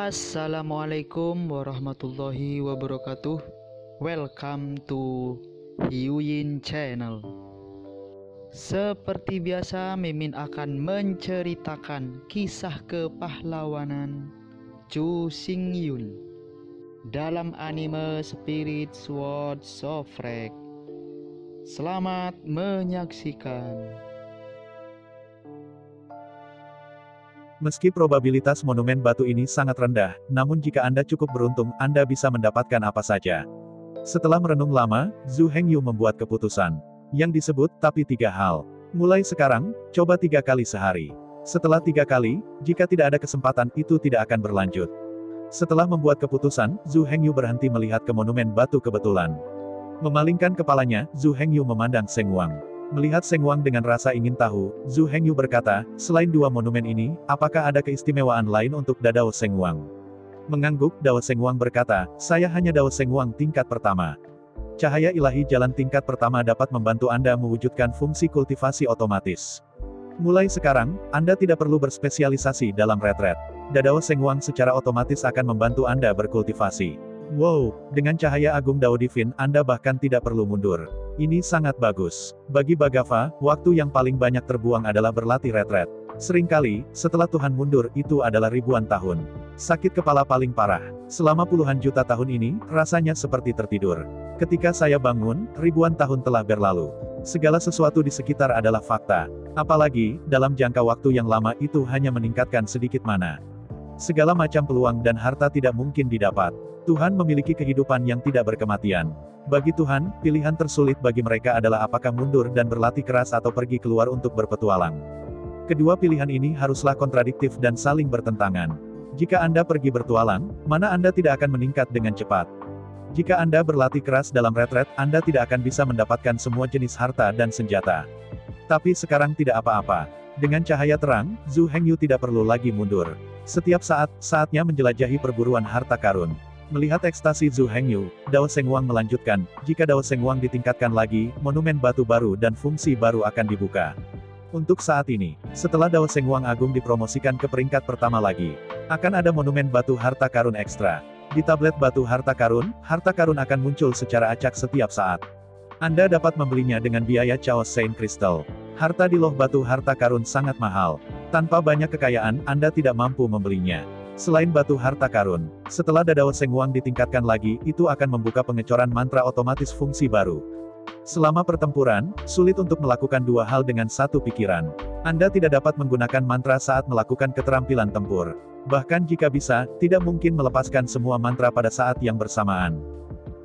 Assalamualaikum warahmatullahi wabarakatuh. Welcome to Hyuyin Channel. Seperti biasa, Mimin akan menceritakan kisah kepahlawanan Chu Xingyun dalam anime Spirit Sword Shofrek. Selamat menyaksikan. Meski probabilitas monumen batu ini sangat rendah, namun jika Anda cukup beruntung, Anda bisa mendapatkan apa saja. Setelah merenung lama, Zhu Hengyu membuat keputusan yang disebut tapi 3 hal. Mulai sekarang, coba 3 kali sehari. Setelah 3 kali, jika tidak ada kesempatan, itu tidak akan berlanjut. Setelah membuat keputusan, Zhu Hengyu berhenti melihat ke monumen batu kebetulan. Memalingkan kepalanya, Zhu Hengyu memandang Seng Wang. Melihat Seng Wang dengan rasa ingin tahu, Zhu Hengyu berkata, selain 2 monumen ini, apakah ada keistimewaan lain untuk Dadao Seng Wang? Mengangguk, Dao Seng Wang berkata, saya hanya Dao Seng Wang tingkat pertama. Cahaya ilahi jalan tingkat pertama dapat membantu Anda mewujudkan fungsi kultivasi otomatis. Mulai sekarang, Anda tidak perlu berspesialisasi dalam retret. Dadao Seng Wang secara otomatis akan membantu Anda berkultivasi. Wow, dengan cahaya agung Dao Divin, Anda bahkan tidak perlu mundur. Ini sangat bagus. Bagi Bagava, waktu yang paling banyak terbuang adalah berlatih retret. Seringkali, setelah Tuhan mundur, itu adalah ribuan tahun. Sakit kepala paling parah. Selama puluhan juta tahun ini, rasanya seperti tertidur. Ketika saya bangun, ribuan tahun telah berlalu. Segala sesuatu di sekitar adalah fakta. Apalagi, dalam jangka waktu yang lama itu hanya meningkatkan sedikit mana. Segala macam peluang dan harta tidak mungkin didapat. Tuhan memiliki kehidupan yang tidak berkematian. Bagi Tuhan, pilihan tersulit bagi mereka adalah apakah mundur dan berlatih keras atau pergi keluar untuk berpetualang. Kedua pilihan ini haruslah kontradiktif dan saling bertentangan. Jika Anda pergi bertualang, mana Anda tidak akan meningkat dengan cepat. Jika Anda berlatih keras dalam retret, Anda tidak akan bisa mendapatkan semua jenis harta dan senjata. Tapi sekarang tidak apa-apa. Dengan cahaya terang, Zhu Hengyu tidak perlu lagi mundur. Setiap saat, saatnya menjelajahi perburuan harta karun. Melihat ekstasi Zhu Hengyu, Dao Seng Wang melanjutkan, jika Dao Seng Wang ditingkatkan lagi, monumen batu baru dan fungsi baru akan dibuka. Untuk saat ini, setelah Dao Seng Wang Agung dipromosikan ke peringkat pertama lagi, akan ada monumen batu harta karun ekstra. Di tablet batu harta karun akan muncul secara acak setiap saat. Anda dapat membelinya dengan biaya Chaos Saint Crystal. Harta di loh batu harta karun sangat mahal. Tanpa banyak kekayaan, Anda tidak mampu membelinya. Selain batu harta karun, setelah Dadao Seng Wang ditingkatkan lagi, itu akan membuka pengecoran mantra otomatis fungsi baru. Selama pertempuran, sulit untuk melakukan 2 hal dengan satu pikiran. Anda tidak dapat menggunakan mantra saat melakukan keterampilan tempur. Bahkan jika bisa, tidak mungkin melepaskan semua mantra pada saat yang bersamaan.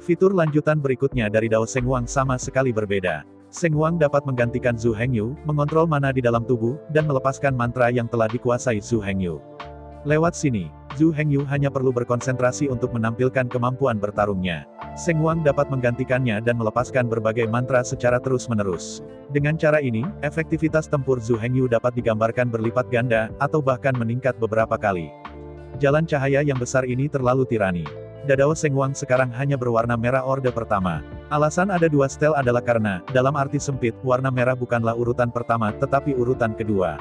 Fitur lanjutan berikutnya dari Dao Seng Wang sama sekali berbeda. Seng Wang dapat menggantikan Zhu Hengyu, mengontrol mana di dalam tubuh, dan melepaskan mantra yang telah dikuasai Zhu Hengyu. Lewat sini, Zhu Hengyu hanya perlu berkonsentrasi untuk menampilkan kemampuan bertarungnya. Seng Wang dapat menggantikannya dan melepaskan berbagai mantra secara terus-menerus. Dengan cara ini, efektivitas tempur Zhu Hengyu dapat digambarkan berlipat ganda, atau bahkan meningkat beberapa kali. Jalan cahaya yang besar ini terlalu tirani. Dadao Seng Wang sekarang hanya berwarna merah orde pertama. Alasan ada 2 stel adalah karena, dalam arti sempit, warna merah bukanlah urutan pertama tetapi urutan kedua.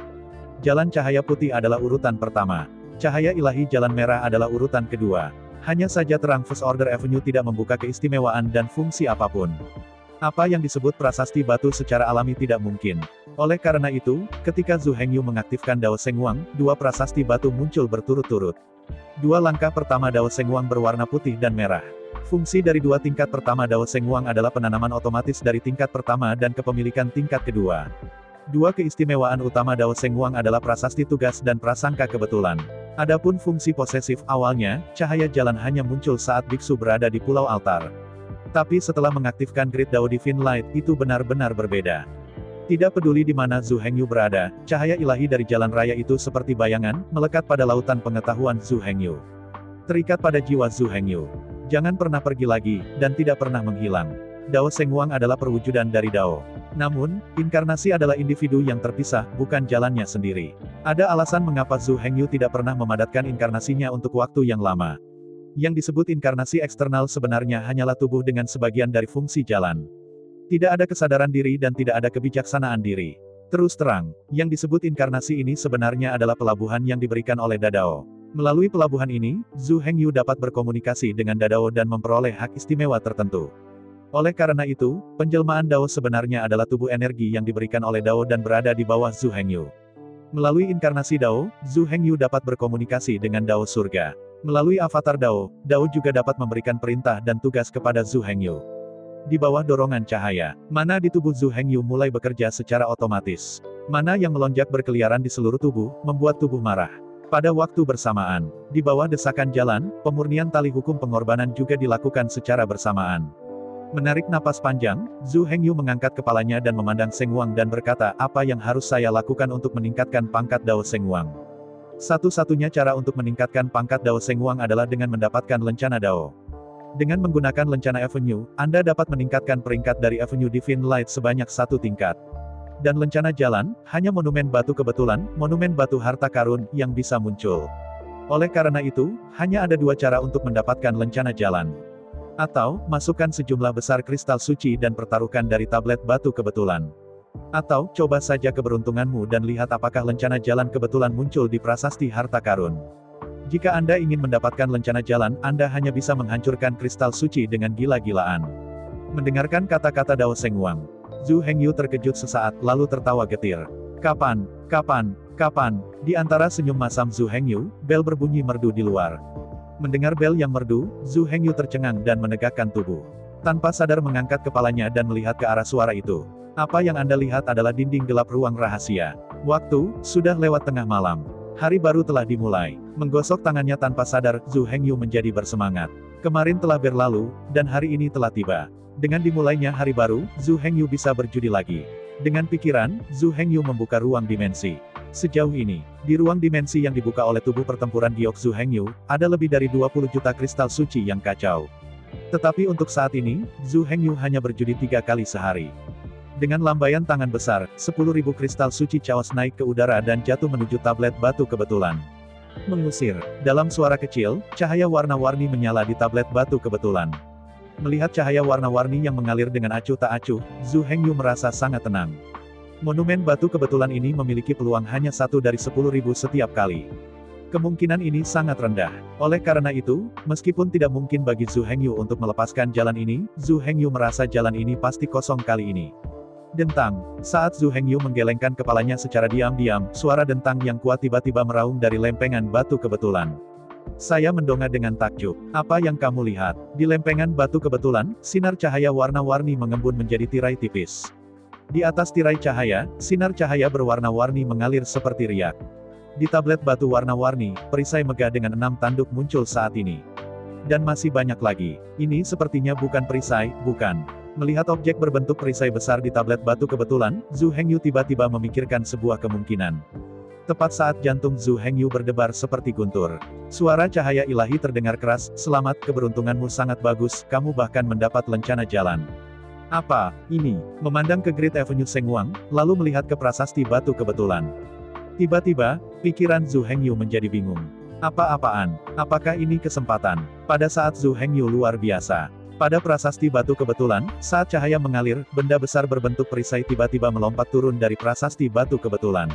Jalan cahaya putih adalah urutan pertama. Cahaya ilahi jalan merah adalah urutan kedua. Hanya saja terang First Order Avenue tidak membuka keistimewaan dan fungsi apapun. Apa yang disebut prasasti batu secara alami tidak mungkin. Oleh karena itu, ketika Zhu Hengyu mengaktifkan Dao Seng Wang, 2 prasasti batu muncul berturut-turut. 2 langkah pertama Dao Seng Wang berwarna putih dan merah. Fungsi dari 2 tingkat pertama Dao Seng Wang adalah penanaman otomatis dari tingkat pertama dan kepemilikan tingkat kedua. 2 keistimewaan utama Dao Seng Wang adalah prasasti tugas dan prasangka kebetulan. Adapun fungsi posesif awalnya, cahaya jalan hanya muncul saat biksu berada di pulau altar. Tapi setelah mengaktifkan Grid Dao Divine Light, itu benar-benar berbeda. Tidak peduli di mana Zhu Hengyu berada, cahaya ilahi dari jalan raya itu seperti bayangan, melekat pada lautan pengetahuan Zhu Hengyu. Terikat pada jiwa Zhu Hengyu. Jangan pernah pergi lagi, dan tidak pernah menghilang. Dao Seng Wang adalah perwujudan dari Dao. Namun, inkarnasi adalah individu yang terpisah, bukan jalannya sendiri. Ada alasan mengapa Zhu Hengyu tidak pernah memadatkan inkarnasinya untuk waktu yang lama. Yang disebut inkarnasi eksternal sebenarnya hanyalah tubuh dengan sebagian dari fungsi jalan. Tidak ada kesadaran diri dan tidak ada kebijaksanaan diri. Terus terang, yang disebut inkarnasi ini sebenarnya adalah pelabuhan yang diberikan oleh Dadao. Melalui pelabuhan ini, Zhu Hengyu dapat berkomunikasi dengan Dadao dan memperoleh hak istimewa tertentu. Oleh karena itu, penjelmaan Dao sebenarnya adalah tubuh energi yang diberikan oleh Dao dan berada di bawah Zhu Hengyu. Melalui inkarnasi Dao, Zhu Hengyu dapat berkomunikasi dengan Dao surga. Melalui avatar Dao, Dao juga dapat memberikan perintah dan tugas kepada Zhu Hengyu. Di bawah dorongan cahaya, mana di tubuh Zhu Hengyu mulai bekerja secara otomatis. Mana yang melonjak berkeliaran di seluruh tubuh, membuat tubuh marah. Pada waktu bersamaan, di bawah desakan jalan, pemurnian tali hukum pengorbanan juga dilakukan secara bersamaan. Menarik napas panjang, Zhu Hengyu mengangkat kepalanya dan memandang Seng Wang dan berkata, apa yang harus saya lakukan untuk meningkatkan pangkat Dao Seng Wang? Satu-satunya cara untuk meningkatkan pangkat Dao Seng Wang adalah dengan mendapatkan lencana Dao. Dengan menggunakan lencana Avenue, Anda dapat meningkatkan peringkat dari Avenue Divine Light sebanyak 1 tingkat. Dan lencana jalan, hanya monumen batu kebetulan, monumen batu harta karun, yang bisa muncul. Oleh karena itu, hanya ada 2 cara untuk mendapatkan lencana jalan. Atau, masukkan sejumlah besar kristal suci dan pertaruhkan dari tablet batu kebetulan. Atau, coba saja keberuntunganmu dan lihat apakah lencana jalan kebetulan muncul di prasasti harta karun. Jika Anda ingin mendapatkan lencana jalan, Anda hanya bisa menghancurkan kristal suci dengan gila-gilaan. Mendengarkan kata-kata Dao Seng Wang, Zhu Hengyu terkejut sesaat, lalu tertawa getir. Kapan? Di antara senyum masam Zhu Hengyu, bel berbunyi merdu di luar. Mendengar bel yang merdu, Zhu Hengyu tercengang dan menegakkan tubuh. Tanpa sadar mengangkat kepalanya dan melihat ke arah suara itu. Apa yang Anda lihat adalah dinding gelap ruang rahasia. Waktu, sudah lewat tengah malam. Hari baru telah dimulai. Menggosok tangannya tanpa sadar, Zhu Hengyu menjadi bersemangat. Kemarin telah berlalu, dan hari ini telah tiba. Dengan dimulainya hari baru, Zhu Hengyu bisa berjudi lagi. Dengan pikiran, Zhu Hengyu membuka ruang dimensi. Sejauh ini, di ruang dimensi yang dibuka oleh tubuh pertempuran giok Zhu Hengyu, ada lebih dari 20 juta kristal suci yang kacau. Tetapi untuk saat ini, Zhu Hengyu hanya berjudi 3 kali sehari. Dengan lambaian tangan besar, 10.000 kristal suci chaos naik ke udara dan jatuh menuju tablet batu kebetulan. Mengusir. Dalam suara kecil, cahaya warna-warni menyala di tablet batu kebetulan. Melihat cahaya warna-warni yang mengalir dengan acuh tak acuh, Zhu Hengyu merasa sangat tenang. Monumen batu kebetulan ini memiliki peluang hanya 1 dari 10.000 setiap kali. Kemungkinan ini sangat rendah. Oleh karena itu, meskipun tidak mungkin bagi Zhu Hengyu untuk melepaskan jalan ini, Zhu Hengyu merasa jalan ini pasti kosong kali ini. Dentang. Saat Zhu Hengyu menggelengkan kepalanya secara diam-diam, suara dentang yang kuat tiba-tiba meraung dari lempengan batu kebetulan. Saya mendongak dengan takjub. Apa yang kamu lihat? Di lempengan batu kebetulan, sinar cahaya warna-warni mengembun menjadi tirai tipis. Di atas tirai cahaya, sinar cahaya berwarna-warni mengalir seperti riak. Di tablet batu warna-warni, perisai megah dengan 6 tanduk muncul saat ini. Dan masih banyak lagi. Ini sepertinya bukan perisai, bukan. Melihat objek berbentuk perisai besar di tablet batu kebetulan, Zhu Hengyu tiba-tiba memikirkan sebuah kemungkinan. Tepat saat jantung Zhu Hengyu berdebar seperti guntur. Suara cahaya ilahi terdengar keras, selamat, keberuntunganmu sangat bagus, kamu bahkan mendapat lencana jalan. Apa ini? Memandang ke Great Avenue Seng Wang, lalu melihat ke prasasti batu kebetulan. Tiba-tiba, pikiran Zhu Hengyu menjadi bingung. Apa-apaan? Apakah ini kesempatan? Pada saat Zhu Hengyu luar biasa. Pada prasasti batu kebetulan, saat cahaya mengalir, benda besar berbentuk perisai tiba-tiba melompat turun dari prasasti batu kebetulan.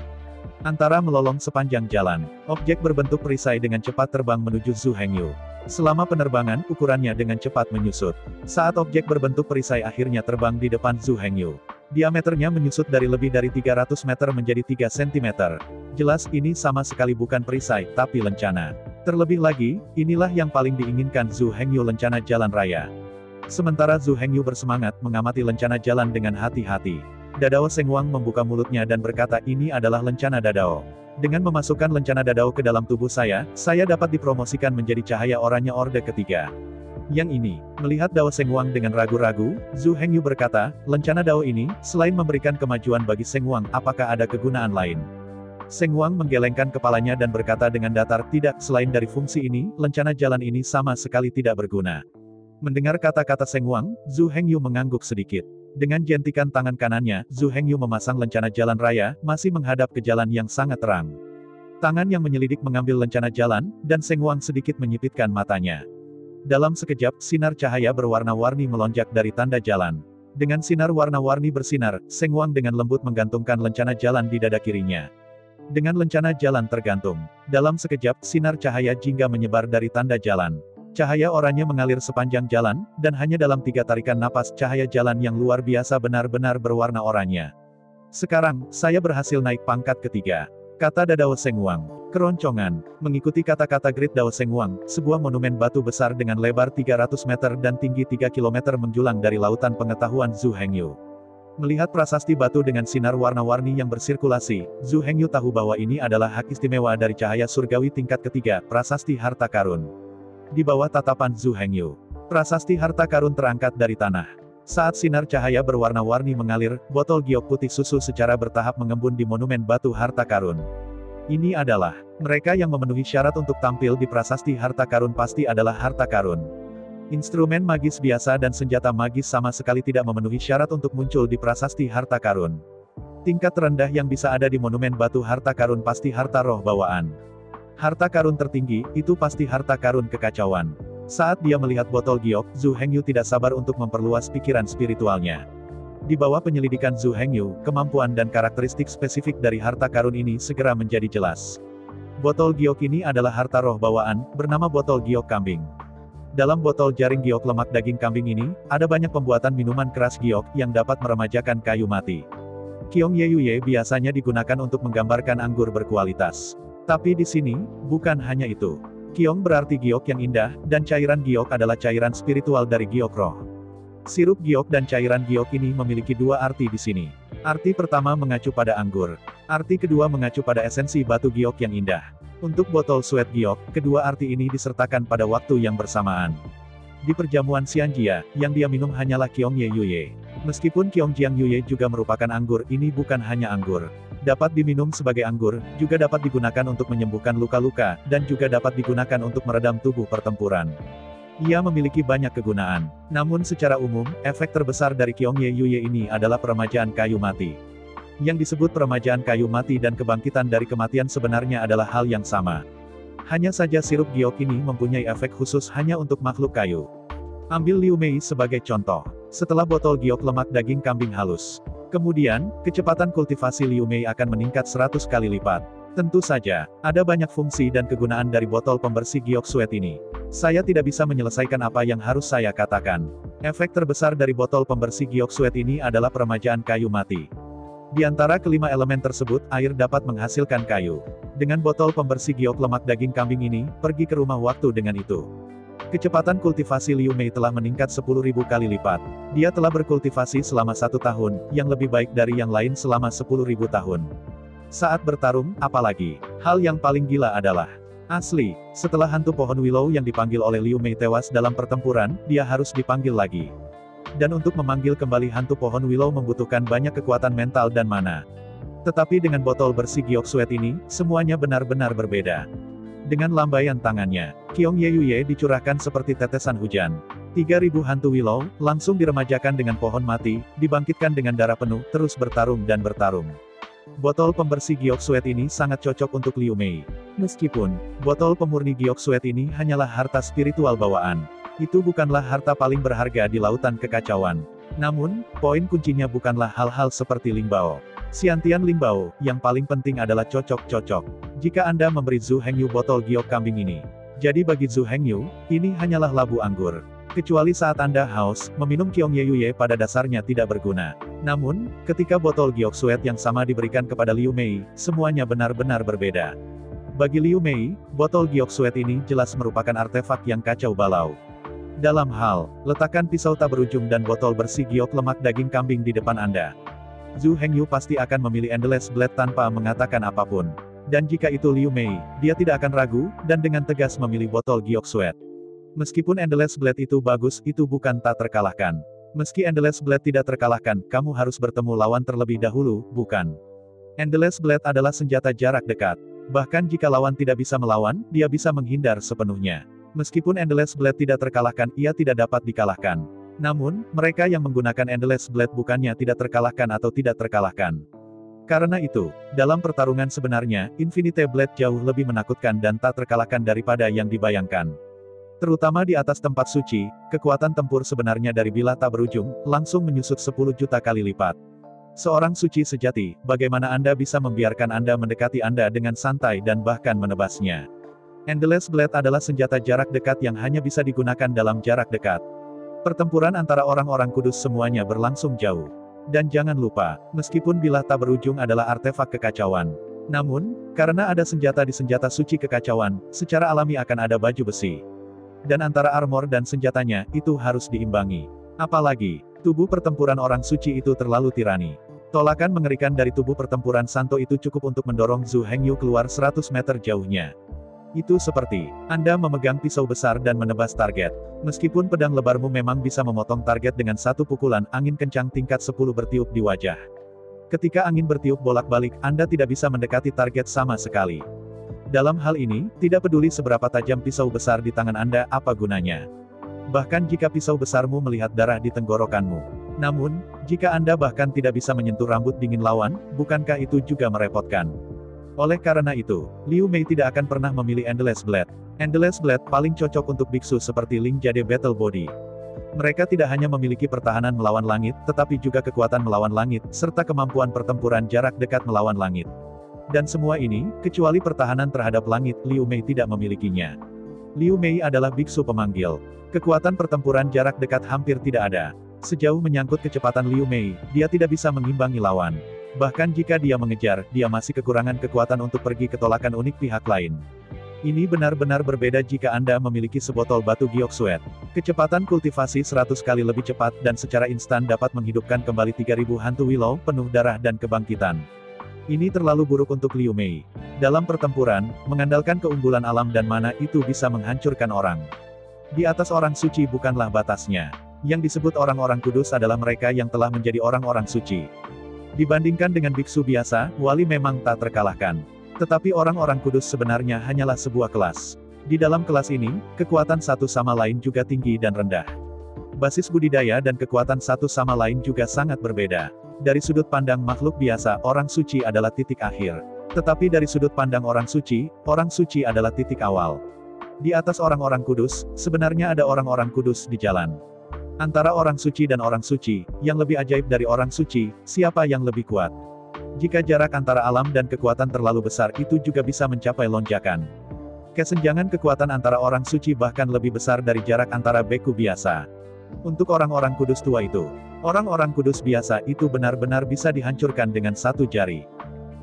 Antara melolong sepanjang jalan, objek berbentuk perisai dengan cepat terbang menuju Zhu Hengyu. Selama penerbangan, ukurannya dengan cepat menyusut. Saat objek berbentuk perisai akhirnya terbang di depan Zhu Hengyu. Diameternya menyusut dari lebih dari 300 meter menjadi 3 cm. Jelas ini sama sekali bukan perisai, tapi lencana. Terlebih lagi, inilah yang paling diinginkan Zhu Hengyu, lencana jalan raya. Sementara Zhu Hengyu bersemangat mengamati lencana jalan dengan hati-hati. Dadao Seng Wang membuka mulutnya dan berkata, ini adalah lencana Dadao. Dengan memasukkan lencana Dadao ke dalam tubuh saya dapat dipromosikan menjadi cahaya oranye orde ketiga. Yang ini, melihat Dao Seng Wang dengan ragu-ragu, Zhu Hengyu berkata, lencana Dao ini, selain memberikan kemajuan bagi Seng Wang, apakah ada kegunaan lain? Seng Wang menggelengkan kepalanya dan berkata dengan datar, tidak, selain dari fungsi ini, lencana jalan ini sama sekali tidak berguna. Mendengar kata-kata Seng Wang, Zhu Hengyu mengangguk sedikit. Dengan jentikan tangan kanannya, Zhu Hengyu memasang lencana jalan raya, masih menghadap ke jalan yang sangat terang. Tangan yang menyelidik mengambil lencana jalan, dan Seng Wang sedikit menyipitkan matanya. Dalam sekejap, sinar cahaya berwarna-warni melonjak dari tanda jalan. Dengan sinar warna-warni bersinar, Seng Wang dengan lembut menggantungkan lencana jalan di dada kirinya. Dengan lencana jalan tergantung. Dalam sekejap, sinar cahaya jingga menyebar dari tanda jalan. Cahaya oranye mengalir sepanjang jalan, dan hanya dalam 3 tarikan napas cahaya jalan yang luar biasa benar-benar berwarna oranye. Sekarang, saya berhasil naik pangkat ketiga. Kata Dao Seng Wang. Keroncongan. Mengikuti kata-kata Great Dao Seng Wang, sebuah monumen batu besar dengan lebar 300 meter dan tinggi 3 km menjulang dari lautan pengetahuan Zhu Hengyu. Melihat prasasti batu dengan sinar warna-warni yang bersirkulasi, Zhu Hengyu tahu bahwa ini adalah hak istimewa dari cahaya surgawi tingkat ketiga, prasasti harta karun. Di bawah tatapan Zhu Hengyu, prasasti harta karun terangkat dari tanah. Saat sinar cahaya berwarna-warni mengalir, botol giok putih susu secara bertahap mengembun di monumen batu harta karun. Ini adalah mereka yang memenuhi syarat untuk tampil di prasasti harta karun pasti adalah harta karun. Instrumen magis biasa dan senjata magis sama sekali tidak memenuhi syarat untuk muncul di prasasti harta karun. Tingkat terendah yang bisa ada di monumen batu harta karun pasti harta roh bawaan. Harta karun tertinggi, itu pasti harta karun kekacauan. Saat dia melihat botol giok, Zhu Hengyu tidak sabar untuk memperluas pikiran spiritualnya. Di bawah penyelidikan Zhu Hengyu, kemampuan dan karakteristik spesifik dari harta karun ini segera menjadi jelas. Botol giok ini adalah harta roh bawaan, bernama botol giok kambing. Dalam botol jaring giok lemak daging kambing ini, ada banyak pembuatan minuman keras giok yang dapat meremajakan kayu mati. Kiong Yeyuye biasanya digunakan untuk menggambarkan anggur berkualitas. Tapi di sini, bukan hanya itu. Kiong berarti giok yang indah, dan cairan giok adalah cairan spiritual dari giok roh. Sirup giok dan cairan giok ini memiliki 2 arti di sini. Arti pertama mengacu pada anggur. Arti kedua mengacu pada esensi batu giok yang indah. Untuk botol sweat giok, kedua arti ini disertakan pada waktu yang bersamaan. Di perjamuan Xianjia, yang dia minum hanyalah Kiong Yeyuye. Meskipun Kiong Jiang Yuye juga merupakan anggur, ini bukan hanya anggur. Dapat diminum sebagai anggur, juga dapat digunakan untuk menyembuhkan luka-luka, dan juga dapat digunakan untuk meredam tubuh pertempuran. Ia memiliki banyak kegunaan. Namun secara umum, efek terbesar dari Kiong Yeyuye ini adalah peremajaan kayu mati. Yang disebut peremajaan kayu mati dan kebangkitan dari kematian sebenarnya adalah hal yang sama. Hanya saja sirup giok ini mempunyai efek khusus hanya untuk makhluk kayu. Ambil Liu Mei sebagai contoh. Setelah botol giok lemak daging kambing halus, kemudian, kecepatan kultivasi Liu Mei akan meningkat 100 kali lipat. Tentu saja, ada banyak fungsi dan kegunaan dari botol pembersih giok sweat ini. Saya tidak bisa menyelesaikan apa yang harus saya katakan. Efek terbesar dari botol pembersih giok sweat ini adalah peremajaan kayu mati. Di antara kelima elemen tersebut, air dapat menghasilkan kayu. Dengan botol pembersih giok lemak daging kambing ini, pergi ke rumah waktu dengan itu. Kecepatan kultivasi Liu Mei telah meningkat 10.000 kali lipat. Dia telah berkultivasi selama 1 tahun, yang lebih baik dari yang lain selama 10.000 tahun. Saat bertarung, apalagi, hal yang paling gila adalah, asli, setelah hantu pohon willow yang dipanggil oleh Liu Mei tewas dalam pertempuran, dia harus dipanggil lagi. Dan untuk memanggil kembali hantu pohon willow membutuhkan banyak kekuatan mental dan mana. Tetapi dengan botol bersih giok sweat ini, semuanya benar-benar berbeda. Dengan lambaian tangannya, Kiong Yeyuye dicurahkan seperti tetesan hujan. 3.000 hantu willow, langsung diremajakan dengan pohon mati, dibangkitkan dengan darah penuh, terus bertarung dan bertarung. Botol pembersih giok sweat ini sangat cocok untuk Liu Mei. Meskipun, botol pemurni giok sweat ini hanyalah harta spiritual bawaan. Itu bukanlah harta paling berharga di lautan kekacauan. Namun, poin kuncinya bukanlah hal-hal seperti Lingbao. Xiantian Lingbao, yang paling penting adalah cocok-cocok. Jika Anda memberi Zhu Hengyu botol giok kambing ini, jadi bagi Zhu Hengyu, ini hanyalah labu anggur. Kecuali saat Anda haus, meminum Kiong Yeyuye pada dasarnya tidak berguna. Namun, ketika botol giok sweat yang sama diberikan kepada Liu Mei, semuanya benar-benar berbeda. Bagi Liu Mei, botol giok sweat ini jelas merupakan artefak yang kacau balau. Dalam hal, letakkan pisau tak berujung dan botol bersih giok lemak daging kambing di depan Anda. Zhu Hengyu pasti akan memilih Endless Blade tanpa mengatakan apapun. Dan jika itu Liu Mei, dia tidak akan ragu, dan dengan tegas memilih botol giok sweat. Meskipun Endless Blade itu bagus, itu bukan tak terkalahkan. Meski Endless Blade tidak terkalahkan, kamu harus bertemu lawan terlebih dahulu, bukan? Endless Blade adalah senjata jarak dekat. Bahkan jika lawan tidak bisa melawan, dia bisa menghindar sepenuhnya. Meskipun Endless Blade tidak terkalahkan, ia tidak dapat dikalahkan. Namun, mereka yang menggunakan Endless Blade bukannya tidak terkalahkan atau tidak terkalahkan. Karena itu, dalam pertarungan sebenarnya, Infinite Blade jauh lebih menakutkan dan tak terkalahkan daripada yang dibayangkan. Terutama di atas tempat suci, kekuatan tempur sebenarnya dari bilah tak berujung, langsung menyusut 10 juta kali lipat. Seorang suci sejati, bagaimana Anda bisa membiarkan Anda mendekati Anda dengan santai dan bahkan menebasnya? Endless Blade adalah senjata jarak dekat yang hanya bisa digunakan dalam jarak dekat. Pertempuran antara orang-orang kudus semuanya berlangsung jauh. Dan jangan lupa, meskipun bilah tak berujung adalah artefak kekacauan. Namun, karena ada senjata di senjata suci kekacauan, secara alami akan ada baju besi. Dan antara armor dan senjatanya, itu harus diimbangi. Apalagi, tubuh pertempuran orang suci itu terlalu tirani. Tolakan mengerikan dari tubuh pertempuran Santo itu cukup untuk mendorong Zhu Hengyu keluar 100 meter jauhnya. Itu seperti Anda memegang pisau besar dan menebas target. Meskipun pedang lebarmu memang bisa memotong target dengan satu pukulan, angin kencang tingkat 10 bertiup di wajah. Ketika angin bertiup bolak-balik, Anda tidak bisa mendekati target sama sekali. Dalam hal ini, tidak peduli seberapa tajam pisau besar di tangan Anda, apa gunanya. Bahkan jika pisau besarmu melihat darah di tenggorokanmu. Namun, jika Anda bahkan tidak bisa menyentuh rambut dingin lawan, bukankah itu juga merepotkan? Oleh karena itu, Liu Mei tidak akan pernah memilih Endless Blade. Endless Blade paling cocok untuk biksu seperti Ling Jade Battle Body. Mereka tidak hanya memiliki pertahanan melawan langit, tetapi juga kekuatan melawan langit, serta kemampuan pertempuran jarak dekat melawan langit. Dan semua ini, kecuali pertahanan terhadap langit, Liu Mei tidak memilikinya. Liu Mei adalah biksu pemanggil. Kekuatan pertempuran jarak dekat hampir tidak ada. Sejauh menyangkut kecepatan Liu Mei, dia tidak bisa mengimbangi lawan. Bahkan jika dia mengejar, dia masih kekurangan kekuatan untuk pergi ke tolakan unik pihak lain. Ini benar-benar berbeda jika Anda memiliki sebotol batu giok suet. Kecepatan kultivasi 100 kali lebih cepat dan secara instan dapat menghidupkan kembali 3000 hantu willow penuh darah dan kebangkitan. Ini terlalu buruk untuk Liu Mei. Dalam pertempuran, mengandalkan keunggulan alam dan mana itu bisa menghancurkan orang. Di atas orang suci bukanlah batasnya. Yang disebut orang-orang kudus adalah mereka yang telah menjadi orang-orang suci. Dibandingkan dengan biksu biasa, wali memang tak terkalahkan. Tetapi orang-orang kudus sebenarnya hanyalah sebuah kelas. Di dalam kelas ini, kekuatan satu sama lain juga tinggi dan rendah. Basis budidaya dan kekuatan satu sama lain juga sangat berbeda. Dari sudut pandang makhluk biasa, orang suci adalah titik akhir. Tetapi dari sudut pandang orang suci adalah titik awal. Di atas orang-orang kudus, sebenarnya ada orang-orang kudus di jalan. Antara orang suci dan orang suci, yang lebih ajaib dari orang suci, siapa yang lebih kuat? Jika jarak antara alam dan kekuatan terlalu besar, itu juga bisa mencapai lonjakan. Kesenjangan kekuatan antara orang suci bahkan lebih besar dari jarak antara beku biasa. Untuk orang-orang kudus tua itu, orang-orang kudus biasa itu benar-benar bisa dihancurkan dengan satu jari.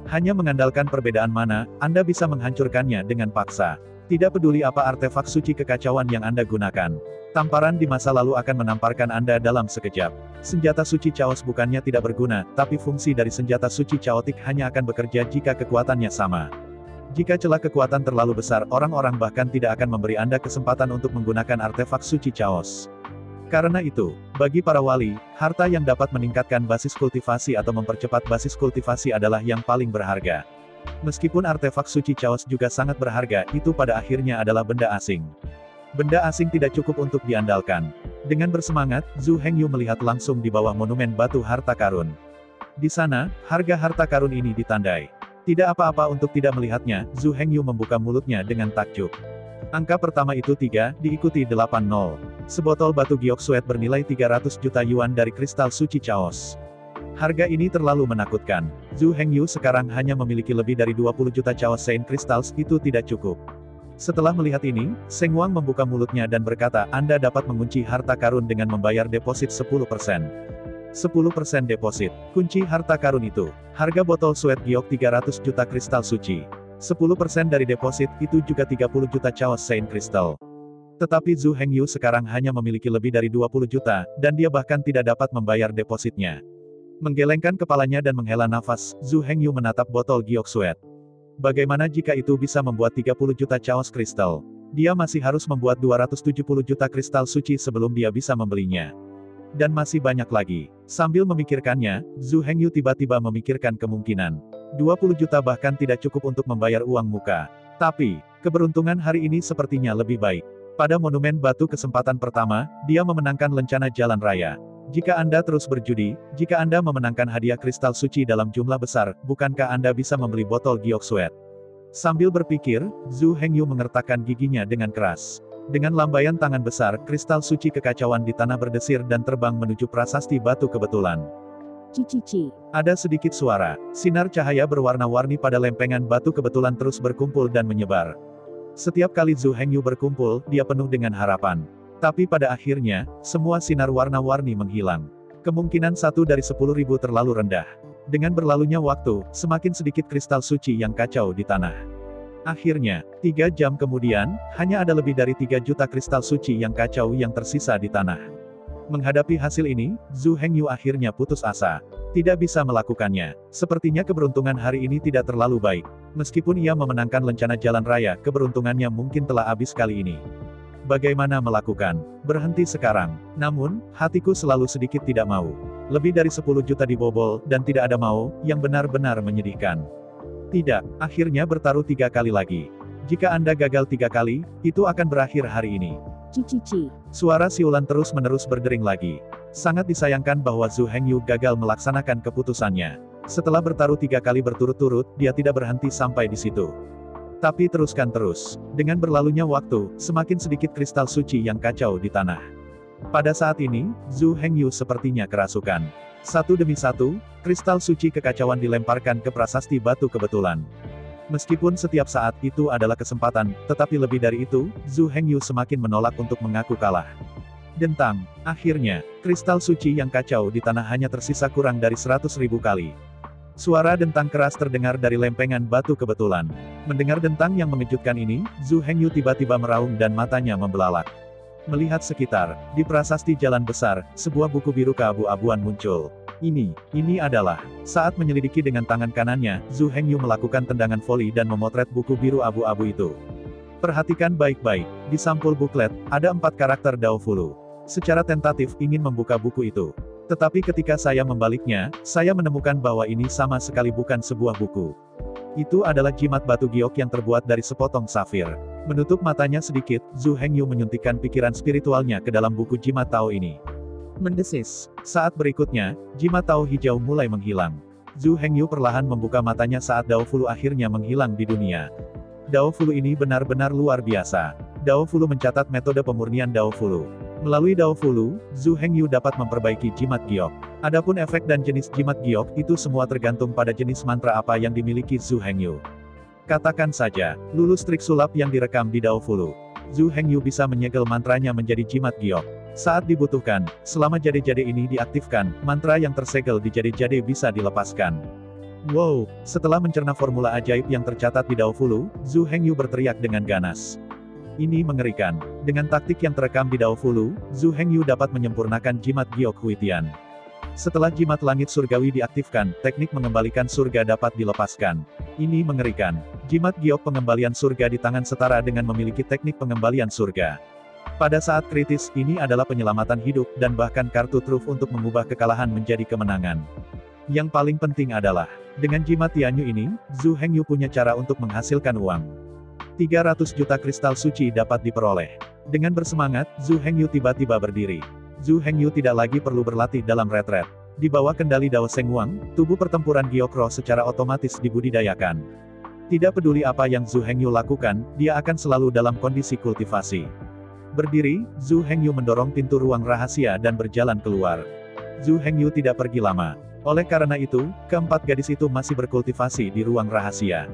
Hanya mengandalkan perbedaan mana, Anda bisa menghancurkannya dengan paksa. Tidak peduli apa artefak suci kekacauan yang Anda gunakan. Tamparan di masa lalu akan menamparkan Anda dalam sekejap. Senjata suci chaos bukannya tidak berguna, tapi fungsi dari senjata suci chaotic hanya akan bekerja jika kekuatannya sama. Jika celah kekuatan terlalu besar, orang-orang bahkan tidak akan memberi Anda kesempatan untuk menggunakan artefak suci chaos. Karena itu, bagi para wali, harta yang dapat meningkatkan basis kultivasi atau mempercepat basis kultivasi adalah yang paling berharga. Meskipun artefak suci chaos juga sangat berharga, itu pada akhirnya adalah benda asing. Benda asing tidak cukup untuk diandalkan. Dengan bersemangat, Zhu Hengyu melihat langsung di bawah monumen batu harta karun. Di sana, harga harta karun ini ditandai. Tidak apa-apa untuk tidak melihatnya, Zhu Hengyu membuka mulutnya dengan takjub. Angka pertama itu 3, diikuti 80. Sebotol batu giok suet bernilai 300 juta yuan dari kristal suci chaos. Harga ini terlalu menakutkan. Zhu Hengyu sekarang hanya memiliki lebih dari 20 juta chaos Saint Crystals, itu tidak cukup. Setelah melihat ini, Seng Wang membuka mulutnya dan berkata, Anda dapat mengunci harta karun dengan membayar deposit 10%. 10% deposit. Kunci harta karun itu. Harga botol suet giok 300 juta kristal suci. 10% dari deposit, itu juga 30 juta chaos Saint Crystal. Tetapi Zhu Hengyu sekarang hanya memiliki lebih dari 20 juta, dan dia bahkan tidak dapat membayar depositnya. Menggelengkan kepalanya dan menghela nafas, Zhu Hengyu menatap botol giok suet. Bagaimana jika itu bisa membuat 30 juta chaos kristal? Dia masih harus membuat 270 juta kristal suci sebelum dia bisa membelinya. Dan masih banyak lagi. Sambil memikirkannya, Zhu Hengyu tiba-tiba memikirkan kemungkinan. 20 juta bahkan tidak cukup untuk membayar uang muka. Tapi, keberuntungan hari ini sepertinya lebih baik. Pada monumen batu kesempatan pertama, dia memenangkan lencana jalan raya. Jika Anda terus berjudi, jika Anda memenangkan hadiah kristal suci dalam jumlah besar, bukankah Anda bisa membeli botol giok suet? Sambil berpikir, Zhu Hengyu mengertakkan giginya dengan keras. Dengan lambaian tangan besar, kristal suci kekacauan di tanah berdesir dan terbang menuju prasasti batu kebetulan. Cici. Ada sedikit suara, sinar cahaya berwarna-warni pada lempengan batu kebetulan terus berkumpul dan menyebar. Setiap kali Zhu Hengyu berkumpul, dia penuh dengan harapan. Tapi pada akhirnya, semua sinar warna-warni menghilang. Kemungkinan 1 dari 10.000 terlalu rendah. Dengan berlalunya waktu, semakin sedikit kristal suci yang kacau di tanah. Akhirnya, 3 jam kemudian, hanya ada lebih dari 3 juta kristal suci yang kacau yang tersisa di tanah. Menghadapi hasil ini, Zhu Hengyu akhirnya putus asa. Tidak bisa melakukannya. Sepertinya keberuntungan hari ini tidak terlalu baik. Meskipun ia memenangkan lencana jalan raya, keberuntungannya mungkin telah habis kali ini. Bagaimana melakukan? Berhenti sekarang. Namun, hatiku selalu sedikit tidak mau. Lebih dari 10 juta dibobol, dan tidak ada mau, yang benar-benar menyedihkan. Tidak, akhirnya bertaruh 3 kali lagi. Jika Anda gagal 3 kali, itu akan berakhir hari ini. Cici. Suara siulan terus-menerus berdering lagi. Sangat disayangkan bahwa Zhu Hengyu gagal melaksanakan keputusannya. Setelah bertaruh 3 kali berturut-turut, dia tidak berhenti sampai di situ. Tapi teruskan terus. Dengan berlalunya waktu, semakin sedikit kristal suci yang kacau di tanah. Pada saat ini, Zhu Hengyu sepertinya kerasukan. Satu demi satu, kristal suci kekacauan dilemparkan ke prasasti batu kebetulan. Meskipun setiap saat itu adalah kesempatan, tetapi lebih dari itu, Zhu Hengyu semakin menolak untuk mengaku kalah. Dentang. Akhirnya, kristal suci yang kacau di tanah hanya tersisa kurang dari 100.000 kali. Suara dentang keras terdengar dari lempengan batu kebetulan. Mendengar dentang yang mengejutkan ini, Zhu Hengyu tiba-tiba meraung dan matanya membelalak. Melihat sekitar, di prasasti jalan besar, sebuah buku biru keabu-abuan muncul. Ini adalah. Saat menyelidiki dengan tangan kanannya, Zhu Hengyu melakukan tendangan voli dan memotret buku biru abu-abu itu. Perhatikan baik-baik, di sampul buklet, ada 4 karakter Dao Fulu. Secara tentatif ingin membuka buku itu. Tetapi ketika saya membaliknya, saya menemukan bahwa ini sama sekali bukan sebuah buku. Itu adalah jimat batu giok yang terbuat dari sepotong safir. Menutup matanya sedikit, Zhu Hengyu menyuntikkan pikiran spiritualnya ke dalam buku jimat Tao ini. Mendesis. Saat berikutnya, jimat Tao hijau mulai menghilang. Zhu Hengyu perlahan membuka matanya saat Dao Fulu akhirnya menghilang di dunia. Dao Fulu ini benar-benar luar biasa. Dao Fulu mencatat metode pemurnian Dao Fulu. Melalui Dao Fulu, Zhu Hengyu dapat memperbaiki jimat giok. Adapun efek dan jenis jimat giok itu semua tergantung pada jenis mantra apa yang dimiliki Zhu Hengyu. Katakan saja, lulus trik sulap yang direkam di Dao Fulu. Zhu Hengyu bisa menyegel mantranya menjadi jimat giok. Saat dibutuhkan, selama jade-jade ini diaktifkan, mantra yang tersegel di jade-jade bisa dilepaskan. Wow, setelah mencerna formula ajaib yang tercatat di Dao Fulu, Zhu Hengyu berteriak dengan ganas. Ini mengerikan. Dengan taktik yang terekam di Dao Fulu, Zhu Hengyu dapat menyempurnakan jimat giok Huitian. Setelah jimat langit surgawi diaktifkan, teknik mengembalikan surga dapat dilepaskan. Ini mengerikan. Jimat giok pengembalian surga di tangan setara dengan memiliki teknik pengembalian surga. Pada saat kritis, ini adalah penyelamatan hidup, dan bahkan kartu truf untuk mengubah kekalahan menjadi kemenangan. Yang paling penting adalah, dengan jimat Tianyu ini, Zhu Hengyu punya cara untuk menghasilkan uang. 300 juta kristal suci dapat diperoleh. Dengan bersemangat, Zhu Hengyu tiba-tiba berdiri. Zhu Hengyu tidak lagi perlu berlatih dalam retret. Di bawah kendali Dao Seng Wang, tubuh pertempuran giok roh secara otomatis dibudidayakan. Tidak peduli apa yang Zhu Hengyu lakukan, dia akan selalu dalam kondisi kultivasi. Berdiri, Zhu Hengyu mendorong pintu ruang rahasia dan berjalan keluar. Zhu Hengyu tidak pergi lama. Oleh karena itu, keempat gadis itu masih berkultivasi di ruang rahasia.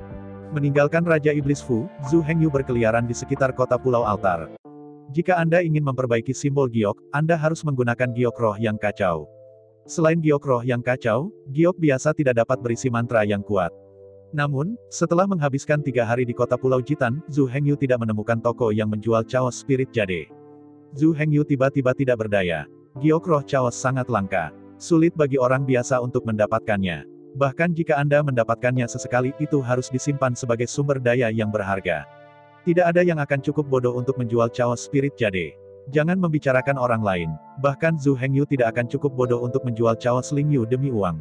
Meninggalkan Raja Iblis Fu, Zhu Hengyu berkeliaran di sekitar kota Pulau Altar. Jika Anda ingin memperbaiki simbol giok, Anda harus menggunakan giok roh yang kacau. Selain giok roh yang kacau, giok biasa tidak dapat berisi mantra yang kuat. Namun, setelah menghabiskan 3 hari di kota Pulau Jitan, Zhu Hengyu tidak menemukan toko yang menjual chaos spirit jade. Zhu Hengyu tiba-tiba tidak berdaya. Giok roh chaos sangat langka. Sulit bagi orang biasa untuk mendapatkannya. Bahkan jika Anda mendapatkannya sesekali, itu harus disimpan sebagai sumber daya yang berharga. Tidak ada yang akan cukup bodoh untuk menjual chaos spirit jade. Jangan membicarakan orang lain. Bahkan Zhu Hengyu tidak akan cukup bodoh untuk menjual chaos Lingyu demi uang.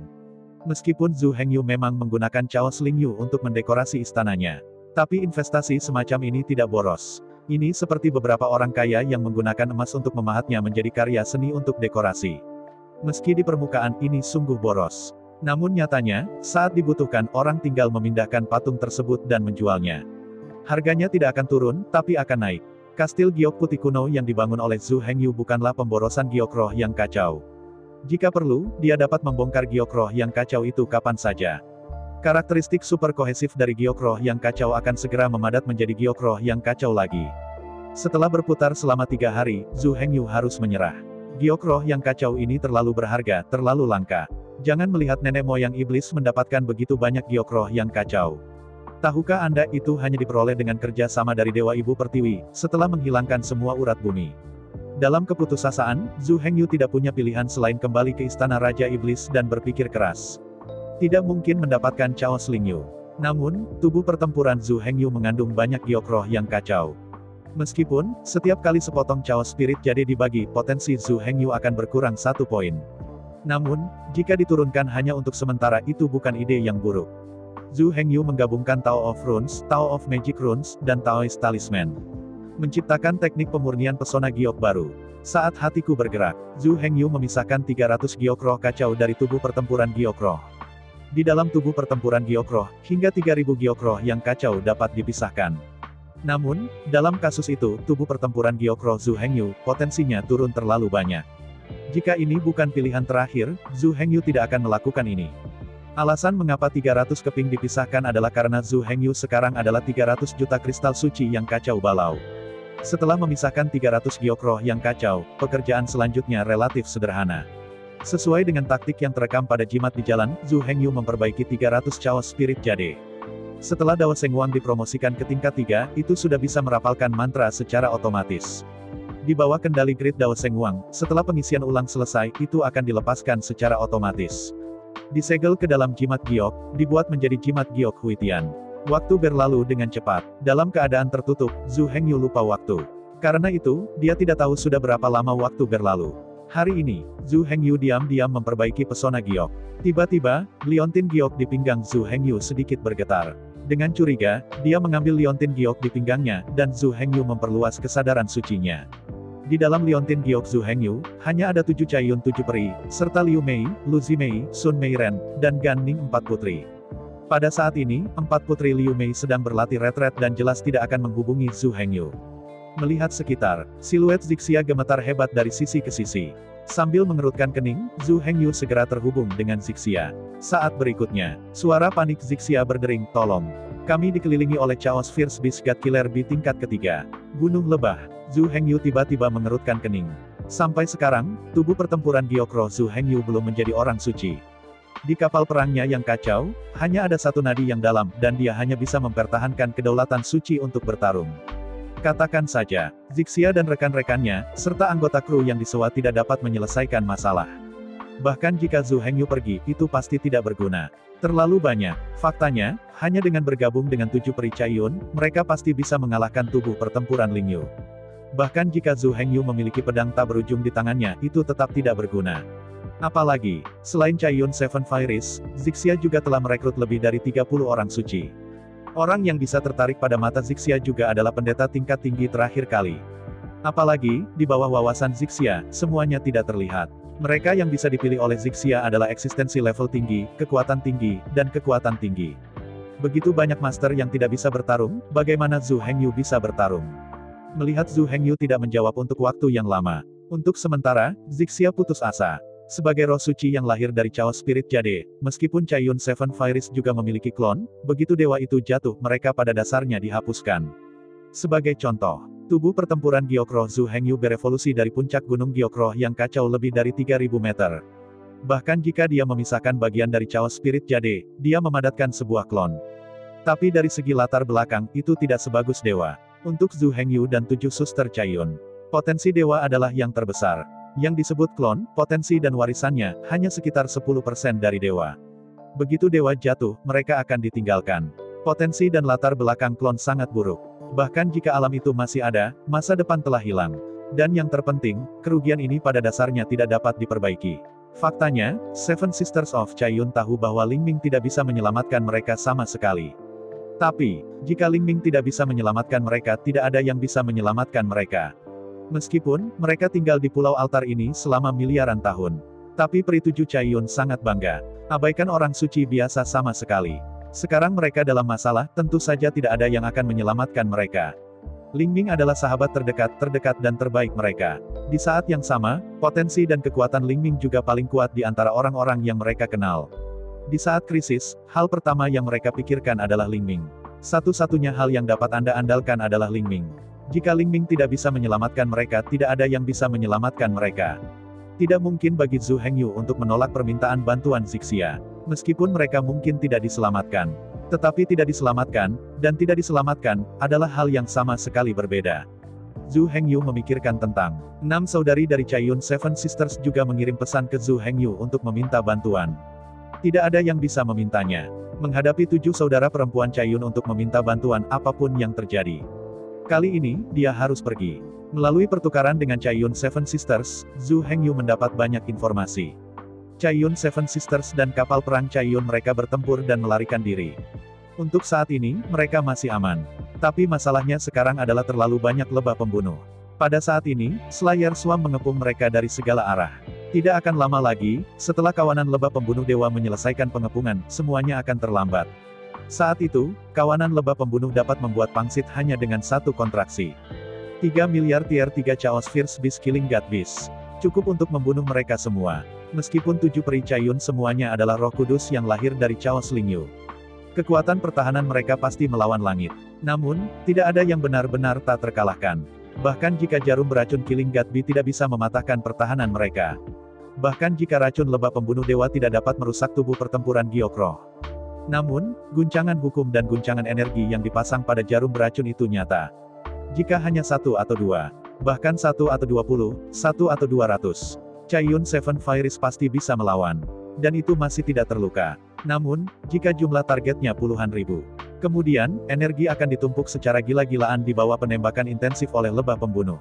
Meskipun Zhu Hengyu memang menggunakan chaos Lingyu untuk mendekorasi istananya. Tapi investasi semacam ini tidak boros. Ini seperti beberapa orang kaya yang menggunakan emas untuk memahatnya menjadi karya seni untuk dekorasi. Meski di permukaan ini sungguh boros. Namun nyatanya, saat dibutuhkan orang tinggal memindahkan patung tersebut dan menjualnya. Harganya tidak akan turun, tapi akan naik. Kastil giok putih kuno yang dibangun oleh Zhu Hengyu bukanlah pemborosan giok roh yang kacau. Jika perlu, dia dapat membongkar giok roh yang kacau itu kapan saja. Karakteristik super kohesif dari giok roh yang kacau akan segera memadat menjadi giok roh yang kacau lagi. Setelah berputar selama 3 hari, Zhu Hengyu harus menyerah. Giok roh yang kacau ini terlalu berharga, terlalu langka. Jangan melihat nenek moyang iblis mendapatkan begitu banyak giok roh yang kacau. Tahukah Anda itu hanya diperoleh dengan kerja sama dari Dewa Ibu Pertiwi, setelah menghilangkan semua urat bumi. Dalam keputusasaan, Zhu Hengyu tidak punya pilihan selain kembali ke istana Raja Iblis dan berpikir keras. Tidak mungkin mendapatkan Chaos Lingyu. Namun, tubuh pertempuran Zhu Hengyu mengandung banyak giok roh yang kacau. Meskipun, setiap kali sepotong Chaos Spirit jadi dibagi, potensi Zhu Hengyu akan berkurang 1 poin. Namun, jika diturunkan hanya untuk sementara itu bukan ide yang buruk. Zhu Hengyu menggabungkan Tao of Runes, Tao of Magic Runes, dan Taoist Talisman. Menciptakan teknik pemurnian pesona giok baru. Saat hatiku bergerak, Zhu Hengyu memisahkan 300 giok roh kacau dari tubuh pertempuran giok roh. Di dalam tubuh pertempuran giok roh, hingga 3000 giok roh yang kacau dapat dipisahkan. Namun, dalam kasus itu, tubuh pertempuran giok roh Zhu Hengyu, potensinya turun terlalu banyak. Jika ini bukan pilihan terakhir, Zhu Hengyu tidak akan melakukan ini. Alasan mengapa 300 keping dipisahkan adalah karena Zhu Hengyu sekarang adalah 300 juta kristal suci yang kacau balau. Setelah memisahkan 300 giok roh yang kacau, pekerjaan selanjutnya relatif sederhana. Sesuai dengan taktik yang terekam pada jimat di jalan, Zhu Hengyu memperbaiki 300 Chaos Spirit Jade. Setelah Dao Seng Wang dipromosikan ke tingkat 3, itu sudah bisa merapalkan mantra secara otomatis. Di bawah kendali Grid Dao Seng Wang, setelah pengisian ulang selesai, itu akan dilepaskan secara otomatis. Disegel ke dalam jimat giok, dibuat menjadi jimat giok Huitian. Waktu berlalu dengan cepat. Dalam keadaan tertutup, Zhu Hengyu lupa waktu. Karena itu, dia tidak tahu sudah berapa lama waktu berlalu. Hari ini, Zhu Hengyu diam-diam memperbaiki pesona giok. Tiba-tiba, liontin giok di pinggang Zhu Hengyu sedikit bergetar. Dengan curiga, dia mengambil liontin giok di pinggangnya, dan Zhu Hengyu memperluas kesadaran sucinya. Di dalam liontin giok Zhu Hengyu, hanya ada 7 Caiyun 7 peri, serta Liu Mei, Lu Zimei, Sun Meiren, dan Gan Ning 4 putri. Pada saat ini, 4 putri Liu Mei sedang berlatih retret dan jelas tidak akan menghubungi Zhu Hengyu. Melihat sekitar, siluet Zixia gemetar hebat dari sisi ke sisi. Sambil mengerutkan kening, Zhu Hengyu segera terhubung dengan Zixia. Saat berikutnya, suara panik Zixia berdering, "Tolong. Kami dikelilingi oleh Chaos Fierce Beast God Killer B tingkat ketiga. Gunung lebah." Zhu Hengyu tiba-tiba mengerutkan kening. Sampai sekarang, tubuh pertempuran giok roh Zhu Hengyu belum menjadi orang suci. Di kapal perangnya yang kacau, hanya ada 1 nadi yang dalam, dan dia hanya bisa mempertahankan kedaulatan suci untuk bertarung. Katakan saja, Zixia dan rekan-rekannya, serta anggota kru yang disewa tidak dapat menyelesaikan masalah. Bahkan jika Zhu Hengyu pergi, itu pasti tidak berguna. Terlalu banyak. Faktanya, hanya dengan bergabung dengan 7 peri Caiyun, mereka pasti bisa mengalahkan tubuh pertempuran Lingyu. Bahkan jika Zhu Hengyu memiliki pedang tak berujung di tangannya, itu tetap tidak berguna. Apalagi, selain Caiyun Seven Fires, Zixia juga telah merekrut lebih dari 30 orang suci. Orang yang bisa tertarik pada mata Zixia juga adalah pendeta tingkat tinggi terakhir kali. Apalagi, di bawah wawasan Zixia, semuanya tidak terlihat. Mereka yang bisa dipilih oleh Zixia adalah eksistensi level tinggi, kekuatan tinggi, dan kekuatan tinggi. Begitu banyak master yang tidak bisa bertarung, bagaimana Zhu Hengyu bisa bertarung? Melihat Zhu Hengyu tidak menjawab untuk waktu yang lama. Untuk sementara, Zixia putus asa. Sebagai roh suci yang lahir dari Chaos Spirit Jade, meskipun Caiyun Seven Fires juga memiliki klon, begitu dewa itu jatuh, mereka pada dasarnya dihapuskan. Sebagai contoh, tubuh pertempuran giok roh Zhu Hengyu berevolusi dari puncak gunung giok roh yang kacau lebih dari 3000 meter. Bahkan jika dia memisahkan bagian dari Chaos Spirit Jade, dia memadatkan sebuah klon. Tapi dari segi latar belakang, itu tidak sebagus dewa. Untuk Zhu Hengyu dan 7 suster Caiyun, potensi dewa adalah yang terbesar. Yang disebut klon, potensi dan warisannya, hanya sekitar 10% dari dewa. Begitu dewa jatuh, mereka akan ditinggalkan. Potensi dan latar belakang klon sangat buruk. Bahkan jika alam itu masih ada, masa depan telah hilang. Dan yang terpenting, kerugian ini pada dasarnya tidak dapat diperbaiki. Faktanya, Seven Sisters of Caiyun tahu bahwa Ling Ming tidak bisa menyelamatkan mereka sama sekali. Tapi, jika Ling Ming tidak bisa menyelamatkan mereka, tidak ada yang bisa menyelamatkan mereka. Meskipun, mereka tinggal di pulau altar ini selama miliaran tahun. Tapi peri 7 Caiyun sangat bangga. Abaikan orang suci biasa sama sekali. Sekarang mereka dalam masalah, tentu saja tidak ada yang akan menyelamatkan mereka. Ling Ming adalah sahabat terdekat dan terbaik mereka. Di saat yang sama, potensi dan kekuatan Ling Ming juga paling kuat di antara orang-orang yang mereka kenal. Di saat krisis, hal pertama yang mereka pikirkan adalah Ling Ming. Satu-satunya hal yang dapat Anda andalkan adalah Ling Ming. Jika Ling Ming tidak bisa menyelamatkan mereka, tidak ada yang bisa menyelamatkan mereka. Tidak mungkin bagi Zhu Hengyu untuk menolak permintaan bantuan Zixia. Meskipun mereka mungkin tidak diselamatkan. Tetapi tidak diselamatkan, dan tidak diselamatkan, adalah hal yang sama sekali berbeda. Zhu Hengyu memikirkan tentang 6 saudari dari Chaiyun Seven Sisters juga mengirim pesan ke Zhu Hengyu untuk meminta bantuan. Tidak ada yang bisa memintanya. Menghadapi 7 saudara perempuan Chaiyun untuk meminta bantuan apapun yang terjadi. Kali ini, dia harus pergi. Melalui pertukaran dengan Chaiyun Seven Sisters, Zhu Hengyu mendapat banyak informasi. Chaiyun Seven Sisters dan kapal perang Chaiyun mereka bertempur dan melarikan diri. Untuk saat ini, mereka masih aman. Tapi masalahnya sekarang adalah terlalu banyak lebah pembunuh. Pada saat ini, Slayer Swarm mengepung mereka dari segala arah. Tidak akan lama lagi, setelah kawanan lebah pembunuh dewa menyelesaikan pengepungan, semuanya akan terlambat. Saat itu, kawanan lebah pembunuh dapat membuat pangsit hanya dengan satu kontraksi. 3 miliar tier 3 Chaos Fierce Beast Killing God Beast. Cukup untuk membunuh mereka semua. Meskipun 7 peri Chaiyun semuanya adalah roh kudus yang lahir dari Chaos Lingyu. Kekuatan pertahanan mereka pasti melawan langit. Namun, tidak ada yang benar-benar tak terkalahkan. Bahkan jika jarum beracun Killing God Beast tidak bisa mematahkan pertahanan mereka. Bahkan jika racun lebah pembunuh dewa tidak dapat merusak tubuh pertempuran Gyokroh. Namun, guncangan hukum dan guncangan energi yang dipasang pada jarum beracun itu nyata. Jika hanya 1 atau 2, bahkan 1 atau 20, 1 atau 200. Chaiyun Seven Fires pasti bisa melawan. Dan itu masih tidak terluka. Namun, jika jumlah targetnya puluhan ribu. Kemudian, energi akan ditumpuk secara gila-gilaan di bawah penembakan intensif oleh lebah pembunuh.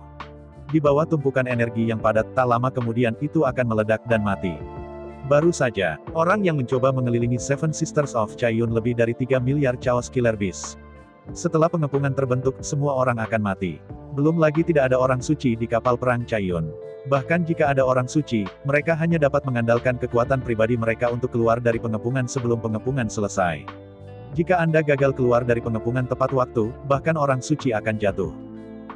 Di bawah tumpukan energi yang padat, tak lama kemudian itu akan meledak dan mati. Baru saja, orang yang mencoba mengelilingi Seven Sisters of Chaiyun lebih dari 3 miliar Chaos Killer Beast. Setelah pengepungan terbentuk, semua orang akan mati. Belum lagi tidak ada orang suci di kapal perang Chaiyun. Bahkan jika ada orang suci, mereka hanya dapat mengandalkan kekuatan pribadi mereka untuk keluar dari pengepungan sebelum pengepungan selesai. Jika Anda gagal keluar dari pengepungan tepat waktu, bahkan orang suci akan jatuh.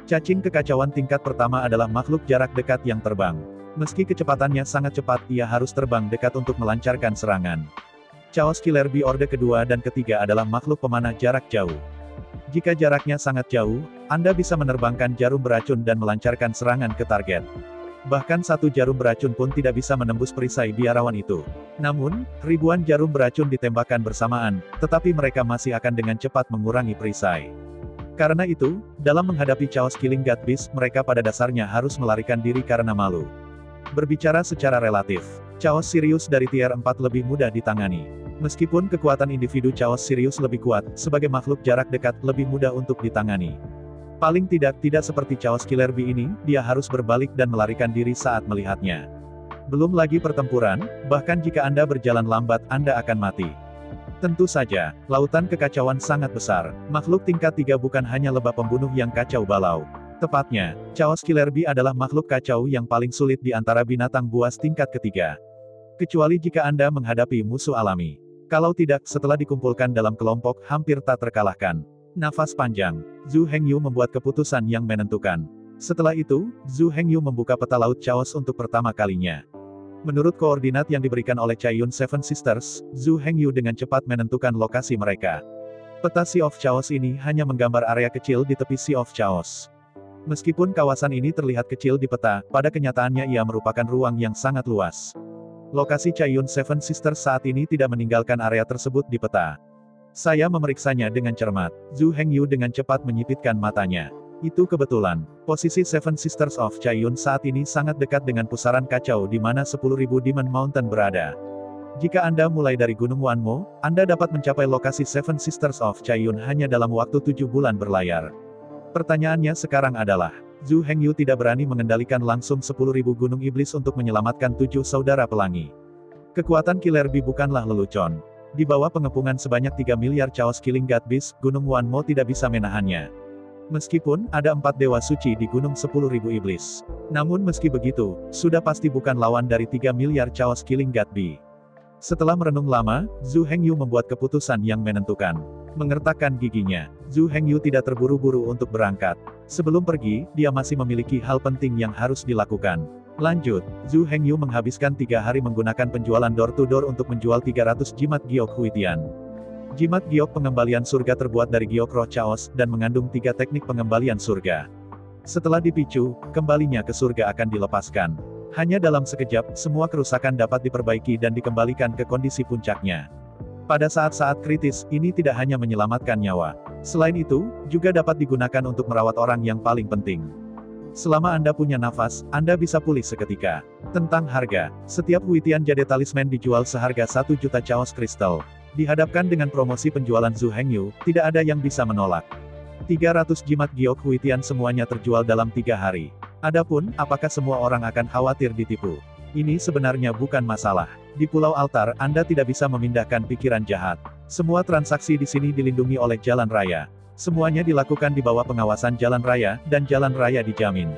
Cacing kekacauan tingkat pertama adalah makhluk jarak dekat yang terbang. Meski kecepatannya sangat cepat, ia harus terbang dekat untuk melancarkan serangan. Chaos Killer Bee Orde kedua dan ketiga adalah makhluk pemanah jarak jauh. Jika jaraknya sangat jauh, Anda bisa menerbangkan jarum beracun dan melancarkan serangan ke target. Bahkan satu jarum beracun pun tidak bisa menembus perisai biarawan itu. Namun, ribuan jarum beracun ditembakkan bersamaan, tetapi mereka masih akan dengan cepat mengurangi perisai. Karena itu, dalam menghadapi Chaos Killing God Beast, mereka pada dasarnya harus melarikan diri karena malu. Berbicara secara relatif, Chaos Sirius dari tier 4 lebih mudah ditangani. Meskipun kekuatan individu Chaos Sirius lebih kuat, sebagai makhluk jarak dekat, lebih mudah untuk ditangani. Paling tidak seperti Chaos Killer Bee ini, dia harus berbalik dan melarikan diri saat melihatnya. Belum lagi pertempuran, bahkan jika Anda berjalan lambat, Anda akan mati. Tentu saja, lautan kekacauan sangat besar. Makhluk tingkat 3 bukan hanya lebah pembunuh yang kacau balau. Tepatnya, Chaos Killer Bee adalah makhluk kacau yang paling sulit di antara binatang buas tingkat ketiga. Kecuali jika Anda menghadapi musuh alami. Kalau tidak, setelah dikumpulkan dalam kelompok, hampir tak terkalahkan. Nafas panjang, Zhu Hengyu membuat keputusan yang menentukan. Setelah itu, Zhu Hengyu membuka peta laut Chaos untuk pertama kalinya. Menurut koordinat yang diberikan oleh Chaiyun Seven Sisters, Zhu Hengyu dengan cepat menentukan lokasi mereka. Peta Sea of Chaos ini hanya menggambar area kecil di tepi Sea of Chaos. Meskipun kawasan ini terlihat kecil di peta, pada kenyataannya ia merupakan ruang yang sangat luas. Lokasi Chaiyun Seven Sisters saat ini tidak meninggalkan area tersebut di peta. Saya memeriksanya dengan cermat. Zhu Hengyu dengan cepat menyipitkan matanya. Itu kebetulan. Posisi Seven Sisters of Chaiyun saat ini sangat dekat dengan pusaran kacau di mana 10.000 Demon Mountain berada. Jika Anda mulai dari Gunung Wanmo, Anda dapat mencapai lokasi Seven Sisters of Chaiyun hanya dalam waktu 7 bulan berlayar. Pertanyaannya sekarang adalah, Zhu Hengyu tidak berani mengendalikan langsung 10.000 gunung iblis untuk menyelamatkan 7 saudara pelangi. Kekuatan Killer Bee bukanlah lelucon. Di bawah pengepungan sebanyak 3 miliar Chaos Killing God Beast, Gunung Wanmo tidak bisa menahannya. Meskipun, ada 4 dewa suci di Gunung 10.000 Iblis. Namun meski begitu, sudah pasti bukan lawan dari 3 miliar Chaos Killing God Bee. Setelah merenung lama, Zhu Hengyu membuat keputusan yang menentukan. Mengertakkan giginya, Zhu Hengyu tidak terburu-buru untuk berangkat. Sebelum pergi, dia masih memiliki hal penting yang harus dilakukan. Lanjut, Zhu Hengyu menghabiskan 3 hari menggunakan penjualan door-to-door untuk menjual 300 jimat giok Huitian. Jimat giok pengembalian surga terbuat dari giok roh chaos, dan mengandung 3 teknik pengembalian surga. Setelah dipicu, kembalinya ke surga akan dilepaskan. Hanya dalam sekejap, semua kerusakan dapat diperbaiki dan dikembalikan ke kondisi puncaknya. Pada saat-saat kritis, ini tidak hanya menyelamatkan nyawa. Selain itu, juga dapat digunakan untuk merawat orang yang paling penting. Selama Anda punya nafas, Anda bisa pulih seketika. Tentang harga, setiap Huitian Jade Talisman dijual seharga 1 juta chaos kristal. Dihadapkan dengan promosi penjualan Zhu Hengyu, tidak ada yang bisa menolak. 300 jimat giok Huitian semuanya terjual dalam 3 hari. Adapun, apakah semua orang akan khawatir ditipu? Ini sebenarnya bukan masalah. Di Pulau Altar, Anda tidak bisa memindahkan pikiran jahat. Semua transaksi di sini dilindungi oleh jalan raya. Semuanya dilakukan di bawah pengawasan jalan raya, dan jalan raya dijamin.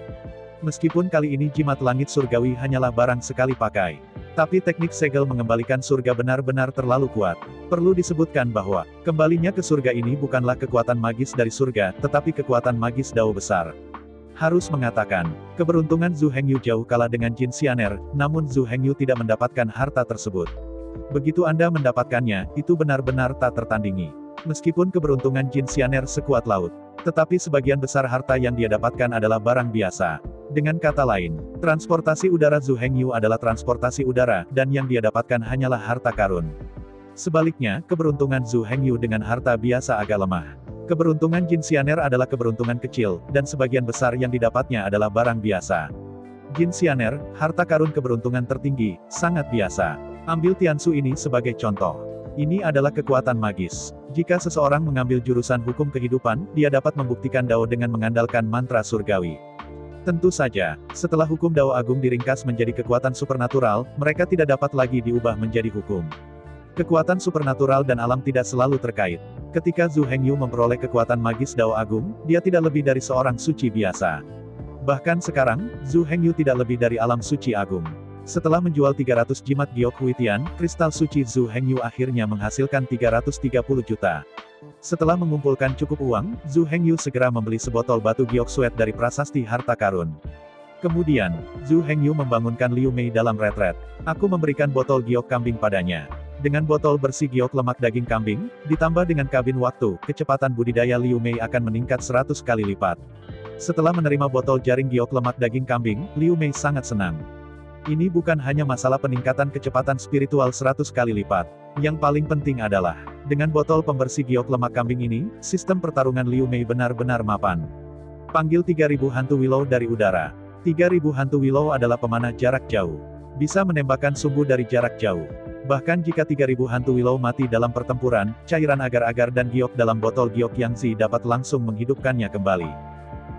Meskipun kali ini jimat langit surgawi hanyalah barang sekali pakai. Tapi teknik segel mengembalikan surga benar-benar terlalu kuat. Perlu disebutkan bahwa, kembalinya ke surga ini bukanlah kekuatan magis dari surga, tetapi kekuatan magis Dao besar. Harus mengatakan, keberuntungan Zhu Hengyu jauh kalah dengan Jin Xianer, namun Zhu Hengyu tidak mendapatkan harta tersebut. Begitu Anda mendapatkannya, itu benar-benar tak tertandingi. Meskipun keberuntungan Jin Xianer sekuat laut, tetapi sebagian besar harta yang dia dapatkan adalah barang biasa. Dengan kata lain, transportasi udara Zhu Hengyu adalah transportasi udara, dan yang dia dapatkan hanyalah harta karun. Sebaliknya, keberuntungan Zhu Hengyu dengan harta biasa agak lemah. Keberuntungan Jin Xianer adalah keberuntungan kecil, dan sebagian besar yang didapatnya adalah barang biasa. Jin Xianer, harta karun keberuntungan tertinggi, sangat biasa. Ambil Tiansu ini sebagai contoh. Ini adalah kekuatan magis. Jika seseorang mengambil jurusan hukum kehidupan, dia dapat membuktikan Dao dengan mengandalkan mantra surgawi. Tentu saja, setelah hukum Dao Agung diringkas menjadi kekuatan supernatural, mereka tidak dapat lagi diubah menjadi hukum. Kekuatan supernatural dan alam tidak selalu terkait. Ketika Zhu Hengyu memperoleh kekuatan magis Dao Agung, dia tidak lebih dari seorang suci biasa. Bahkan sekarang, Zhu Hengyu tidak lebih dari alam suci agung. Setelah menjual 300 jimat giok Huitian, kristal suci Zhu Hengyu akhirnya menghasilkan 330 juta. Setelah mengumpulkan cukup uang, Zhu Hengyu segera membeli sebotol batu giok suet dari prasasti harta karun. Kemudian, Zhu Hengyu membangunkan Liu Mei dalam retret. Aku memberikan botol giok kambing padanya. Dengan botol bersih giok lemak daging kambing, ditambah dengan kabin waktu, kecepatan budidaya Liu Mei akan meningkat 100 kali lipat. Setelah menerima botol jaring giok lemak daging kambing, Liu Mei sangat senang. Ini bukan hanya masalah peningkatan kecepatan spiritual 100 kali lipat. Yang paling penting adalah, dengan botol pembersih giok lemak kambing ini, sistem pertarungan Liu Mei benar-benar mapan. Panggil 3000 hantu Willow dari udara. 3000 hantu Willow adalah pemanah jarak jauh. Bisa menembakkan sumbu dari jarak jauh. Bahkan jika 3000 hantu Willow mati dalam pertempuran, cairan agar-agar dan giok dalam botol giok Yangzi dapat langsung menghidupkannya kembali.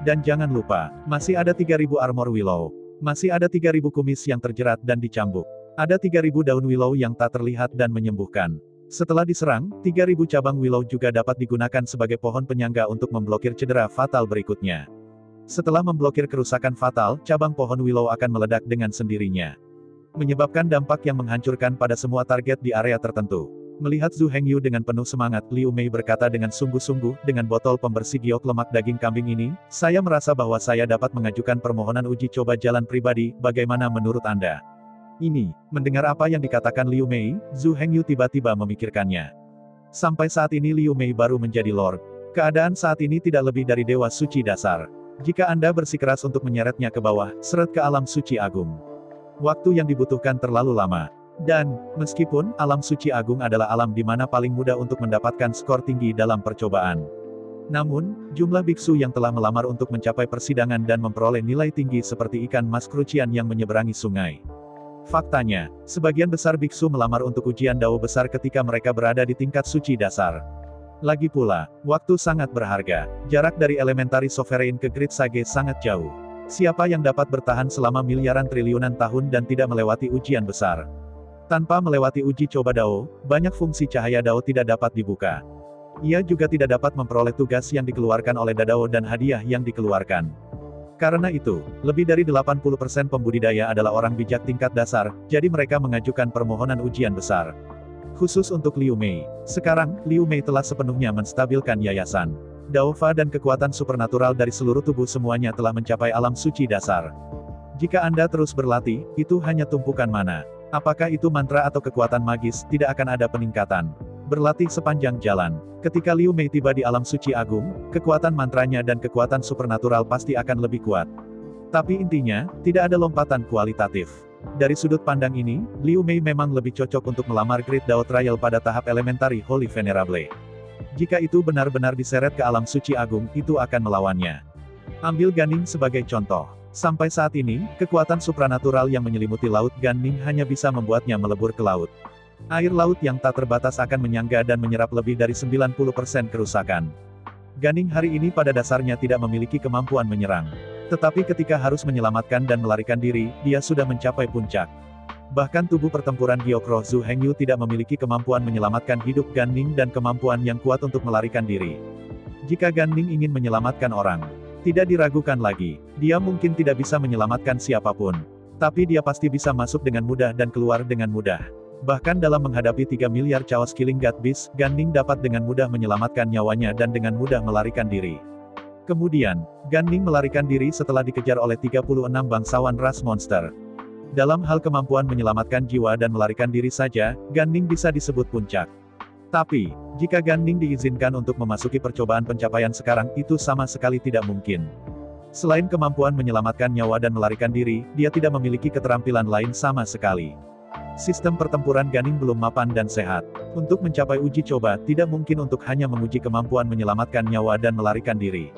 Dan jangan lupa, masih ada 3000 armor Willow. Masih ada 3000 kumis yang terjerat dan dicambuk. Ada 3000 daun Willow yang tak terlihat dan menyembuhkan. Setelah diserang, 3000 cabang Willow juga dapat digunakan sebagai pohon penyangga untuk memblokir cedera fatal berikutnya. Setelah memblokir kerusakan fatal, cabang pohon Willow akan meledak dengan sendirinya. Menyebabkan dampak yang menghancurkan pada semua target di area tertentu. Melihat Zhu Hengyu dengan penuh semangat, Liu Mei berkata dengan sungguh-sungguh, dengan botol pembersih giok lemak daging kambing ini, saya merasa bahwa saya dapat mengajukan permohonan uji coba jalan pribadi, bagaimana menurut Anda? Ini, mendengar apa yang dikatakan Liu Mei, Zhu Hengyu tiba-tiba memikirkannya. Sampai saat ini Liu Mei baru menjadi Lord. Keadaan saat ini tidak lebih dari dewa suci dasar. Jika Anda bersikeras untuk menyeretnya ke bawah, seret ke alam suci agung. Waktu yang dibutuhkan terlalu lama. Dan, meskipun alam suci agung adalah alam di mana paling mudah untuk mendapatkan skor tinggi dalam percobaan. Namun, jumlah biksu yang telah melamar untuk mencapai persidangan dan memperoleh nilai tinggi seperti ikan mas krucian yang menyeberangi sungai. Faktanya, sebagian besar biksu melamar untuk ujian Dao besar ketika mereka berada di tingkat suci dasar. Lagi pula, waktu sangat berharga. Jarak dari elementary sovereign ke Great Sage sangat jauh. Siapa yang dapat bertahan selama miliaran triliunan tahun dan tidak melewati ujian besar? Tanpa melewati uji coba Dao, banyak fungsi cahaya Dao tidak dapat dibuka. Ia juga tidak dapat memperoleh tugas yang dikeluarkan oleh Dadao dan hadiah yang dikeluarkan. Karena itu, lebih dari 80% pembudidaya adalah orang bijak tingkat dasar, jadi mereka mengajukan permohonan ujian besar. Khusus untuk Liu Mei. Sekarang, Liu Mei telah sepenuhnya menstabilkan yayasan. Daofa dan kekuatan supernatural dari seluruh tubuh semuanya telah mencapai alam suci dasar. Jika Anda terus berlatih, itu hanya tumpukan mana. Apakah itu mantra atau kekuatan magis, tidak akan ada peningkatan. Berlatih sepanjang jalan. Ketika Liu Mei tiba di alam suci agung, kekuatan mantranya dan kekuatan supernatural pasti akan lebih kuat. Tapi intinya, tidak ada lompatan kualitatif. Dari sudut pandang ini, Liu Mei memang lebih cocok untuk melamar Great Dao Trial pada tahap Elementary Holy Venerable. Jika itu benar-benar diseret ke alam suci agung, itu akan melawannya. Ambil Gan Ning sebagai contoh. Sampai saat ini, kekuatan supranatural yang menyelimuti laut Gan Ning hanya bisa membuatnya melebur ke laut. Air laut yang tak terbatas akan menyangga dan menyerap lebih dari 90% kerusakan. Gan Ning hari ini pada dasarnya tidak memiliki kemampuan menyerang. Tetapi ketika harus menyelamatkan dan melarikan diri, dia sudah mencapai puncak. Bahkan tubuh pertempuran Gyokroh Zhu Hengyu tidak memiliki kemampuan menyelamatkan hidup Gan Ning dan kemampuan yang kuat untuk melarikan diri. Jika Gan Ning ingin menyelamatkan orang, tidak diragukan lagi, dia mungkin tidak bisa menyelamatkan siapapun. Tapi dia pasti bisa masuk dengan mudah dan keluar dengan mudah. Bahkan dalam menghadapi 3 miliar Chaos Killing God Beast, Gan Ning dapat dengan mudah menyelamatkan nyawanya dan dengan mudah melarikan diri. Kemudian, Gan Ning melarikan diri setelah dikejar oleh 36 bangsawan ras monster. Dalam hal kemampuan menyelamatkan jiwa dan melarikan diri saja, Gan Ning bisa disebut puncak. Tapi, jika Gan Ning diizinkan untuk memasuki percobaan pencapaian sekarang, itu sama sekali tidak mungkin. Selain kemampuan menyelamatkan nyawa dan melarikan diri, dia tidak memiliki keterampilan lain sama sekali. Sistem pertempuran Gan Ning belum mapan dan sehat. Untuk mencapai uji coba, tidak mungkin untuk hanya menguji kemampuan menyelamatkan nyawa dan melarikan diri.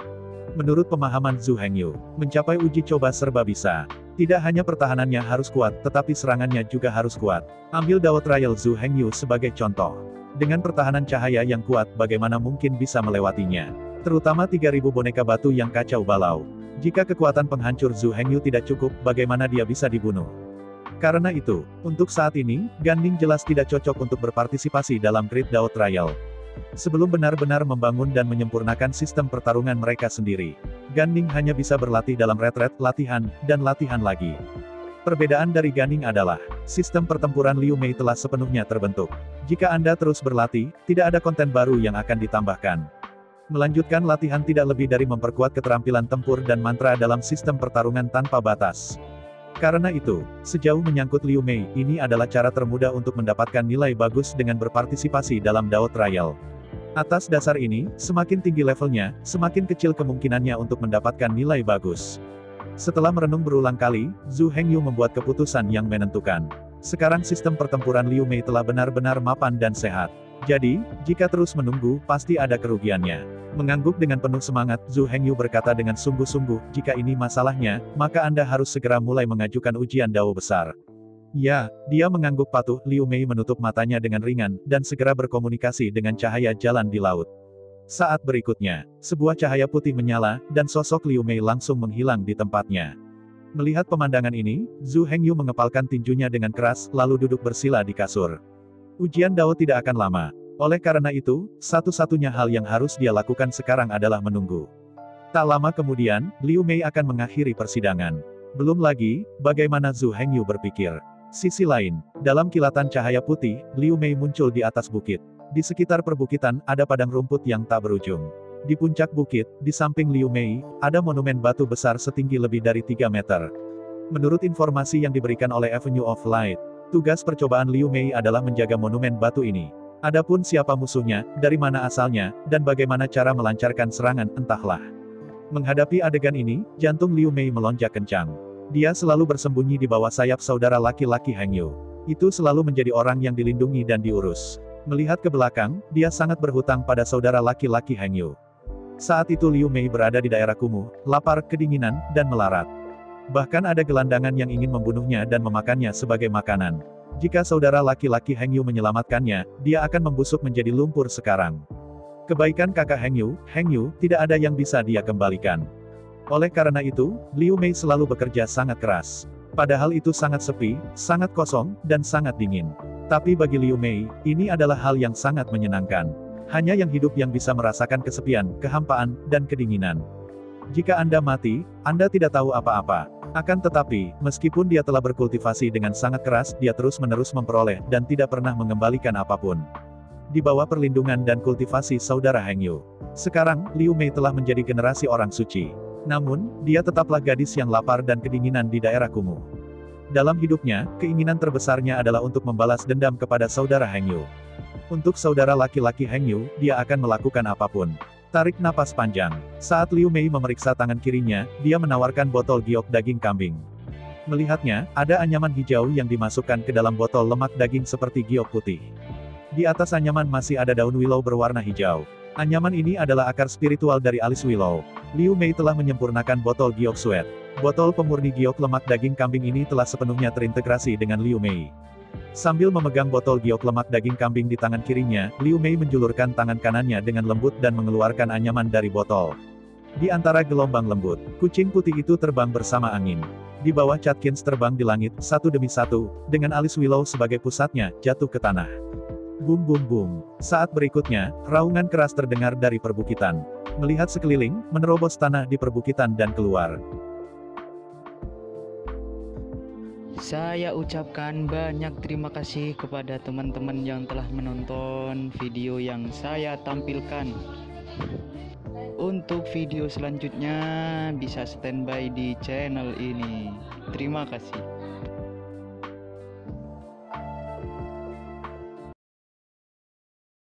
Menurut pemahaman Zhu Hengyu, mencapai uji coba serba bisa. Tidak hanya pertahanannya harus kuat, tetapi serangannya juga harus kuat. Ambil Dao Trial Zhu Hengyu sebagai contoh. Dengan pertahanan cahaya yang kuat, bagaimana mungkin bisa melewatinya? Terutama 3000 boneka batu yang kacau balau. Jika kekuatan penghancur Zhu Hengyu tidak cukup, bagaimana dia bisa dibunuh? Karena itu, untuk saat ini, Gan Ning jelas tidak cocok untuk berpartisipasi dalam Great Dao Trial. Sebelum benar-benar membangun dan menyempurnakan sistem pertarungan mereka sendiri, Gan Ning hanya bisa berlatih dalam retret, latihan, dan latihan lagi. Perbedaan dari Gan Ning adalah, sistem pertempuran Liu Mei telah sepenuhnya terbentuk. Jika Anda terus berlatih, tidak ada konten baru yang akan ditambahkan. Melanjutkan latihan tidak lebih dari memperkuat keterampilan tempur dan mantra dalam sistem pertarungan tanpa batas. Karena itu, sejauh menyangkut Liu Mei, ini adalah cara termudah untuk mendapatkan nilai bagus dengan berpartisipasi dalam Dao Trial. Atas dasar ini, semakin tinggi levelnya, semakin kecil kemungkinannya untuk mendapatkan nilai bagus. Setelah merenung berulang kali, Zhu Hengyu membuat keputusan yang menentukan. Sekarang sistem pertempuran Liu Mei telah benar-benar mapan dan sehat. Jadi, jika terus menunggu, pasti ada kerugiannya. Mengangguk dengan penuh semangat, Zhu Hengyu berkata dengan sungguh-sungguh, jika ini masalahnya, maka Anda harus segera mulai mengajukan ujian Dao besar. Ya, dia mengangguk patuh. Liu Mei menutup matanya dengan ringan, dan segera berkomunikasi dengan cahaya jalan di laut. Saat berikutnya, sebuah cahaya putih menyala, dan sosok Liu Mei langsung menghilang di tempatnya. Melihat pemandangan ini, Zhu Hengyu mengepalkan tinjunya dengan keras, lalu duduk bersila di kasur. Ujian Dao tidak akan lama. Oleh karena itu, satu-satunya hal yang harus dia lakukan sekarang adalah menunggu. Tak lama kemudian, Liu Mei akan mengakhiri persidangan. Belum lagi, bagaimana Zhu Hengyu berpikir. Sisi lain, dalam kilatan cahaya putih, Liu Mei muncul di atas bukit. Di sekitar perbukitan, ada padang rumput yang tak berujung. Di puncak bukit, di samping Liu Mei, ada monumen batu besar setinggi lebih dari 3 meter. Menurut informasi yang diberikan oleh Avenue of Light, tugas percobaan Liu Mei adalah menjaga monumen batu ini. Adapun siapa musuhnya, dari mana asalnya, dan bagaimana cara melancarkan serangan, entahlah. Menghadapi adegan ini, jantung Liu Mei melonjak kencang. Dia selalu bersembunyi di bawah sayap saudara laki-laki Hengyu. Itu selalu menjadi orang yang dilindungi dan diurus. Melihat ke belakang, dia sangat berhutang pada saudara laki-laki Hengyu. Saat itu Liu Mei berada di daerah kumuh, lapar, kedinginan, dan melarat. Bahkan ada gelandangan yang ingin membunuhnya dan memakannya sebagai makanan. Jika saudara laki-laki Hengyu menyelamatkannya, dia akan membusuk menjadi lumpur sekarang. Kebaikan kakak Hengyu, tidak ada yang bisa dia kembalikan. Oleh karena itu, Liu Mei selalu bekerja sangat keras. Padahal itu sangat sepi, sangat kosong, dan sangat dingin. Tapi bagi Liu Mei, ini adalah hal yang sangat menyenangkan. Hanya yang hidup yang bisa merasakan kesepian, kehampaan, dan kedinginan. Jika Anda mati, Anda tidak tahu apa-apa. Akan tetapi, meskipun dia telah berkultivasi dengan sangat keras, dia terus-menerus memperoleh, dan tidak pernah mengembalikan apapun. Di bawah perlindungan dan kultivasi saudara Heng Yu. Sekarang, Liu Mei telah menjadi generasi orang suci. Namun, dia tetaplah gadis yang lapar dan kedinginan di daerah kumuh. Dalam hidupnya, keinginan terbesarnya adalah untuk membalas dendam kepada saudara Heng Yu. Untuk saudara laki-laki Heng Yu, dia akan melakukan apapun. Tarik napas panjang. Saat Liu Mei memeriksa tangan kirinya, dia menawarkan botol giok daging kambing. Melihatnya, ada anyaman hijau yang dimasukkan ke dalam botol lemak daging seperti giok putih. Di atas anyaman masih ada daun willow berwarna hijau. Anyaman ini adalah akar spiritual dari alis willow. Liu Mei telah menyempurnakan botol giok sweat. Botol pemurni giok lemak daging kambing ini telah sepenuhnya terintegrasi dengan Liu Mei. Sambil memegang botol giok lemak daging kambing di tangan kirinya, Liu Mei menjulurkan tangan kanannya dengan lembut dan mengeluarkan anyaman dari botol. Di antara gelombang lembut, kucing putih itu terbang bersama angin. Di bawah Catkins terbang di langit, satu demi satu, dengan alis willow sebagai pusatnya, jatuh ke tanah. Bum bum bum. Saat berikutnya, raungan keras terdengar dari perbukitan. Melihat sekeliling, menerobos tanah di perbukitan dan keluar. Saya ucapkan banyak terima kasih kepada teman-teman yang telah menonton video yang saya tampilkan. Untuk video selanjutnya bisa standby di channel ini. Terima kasih.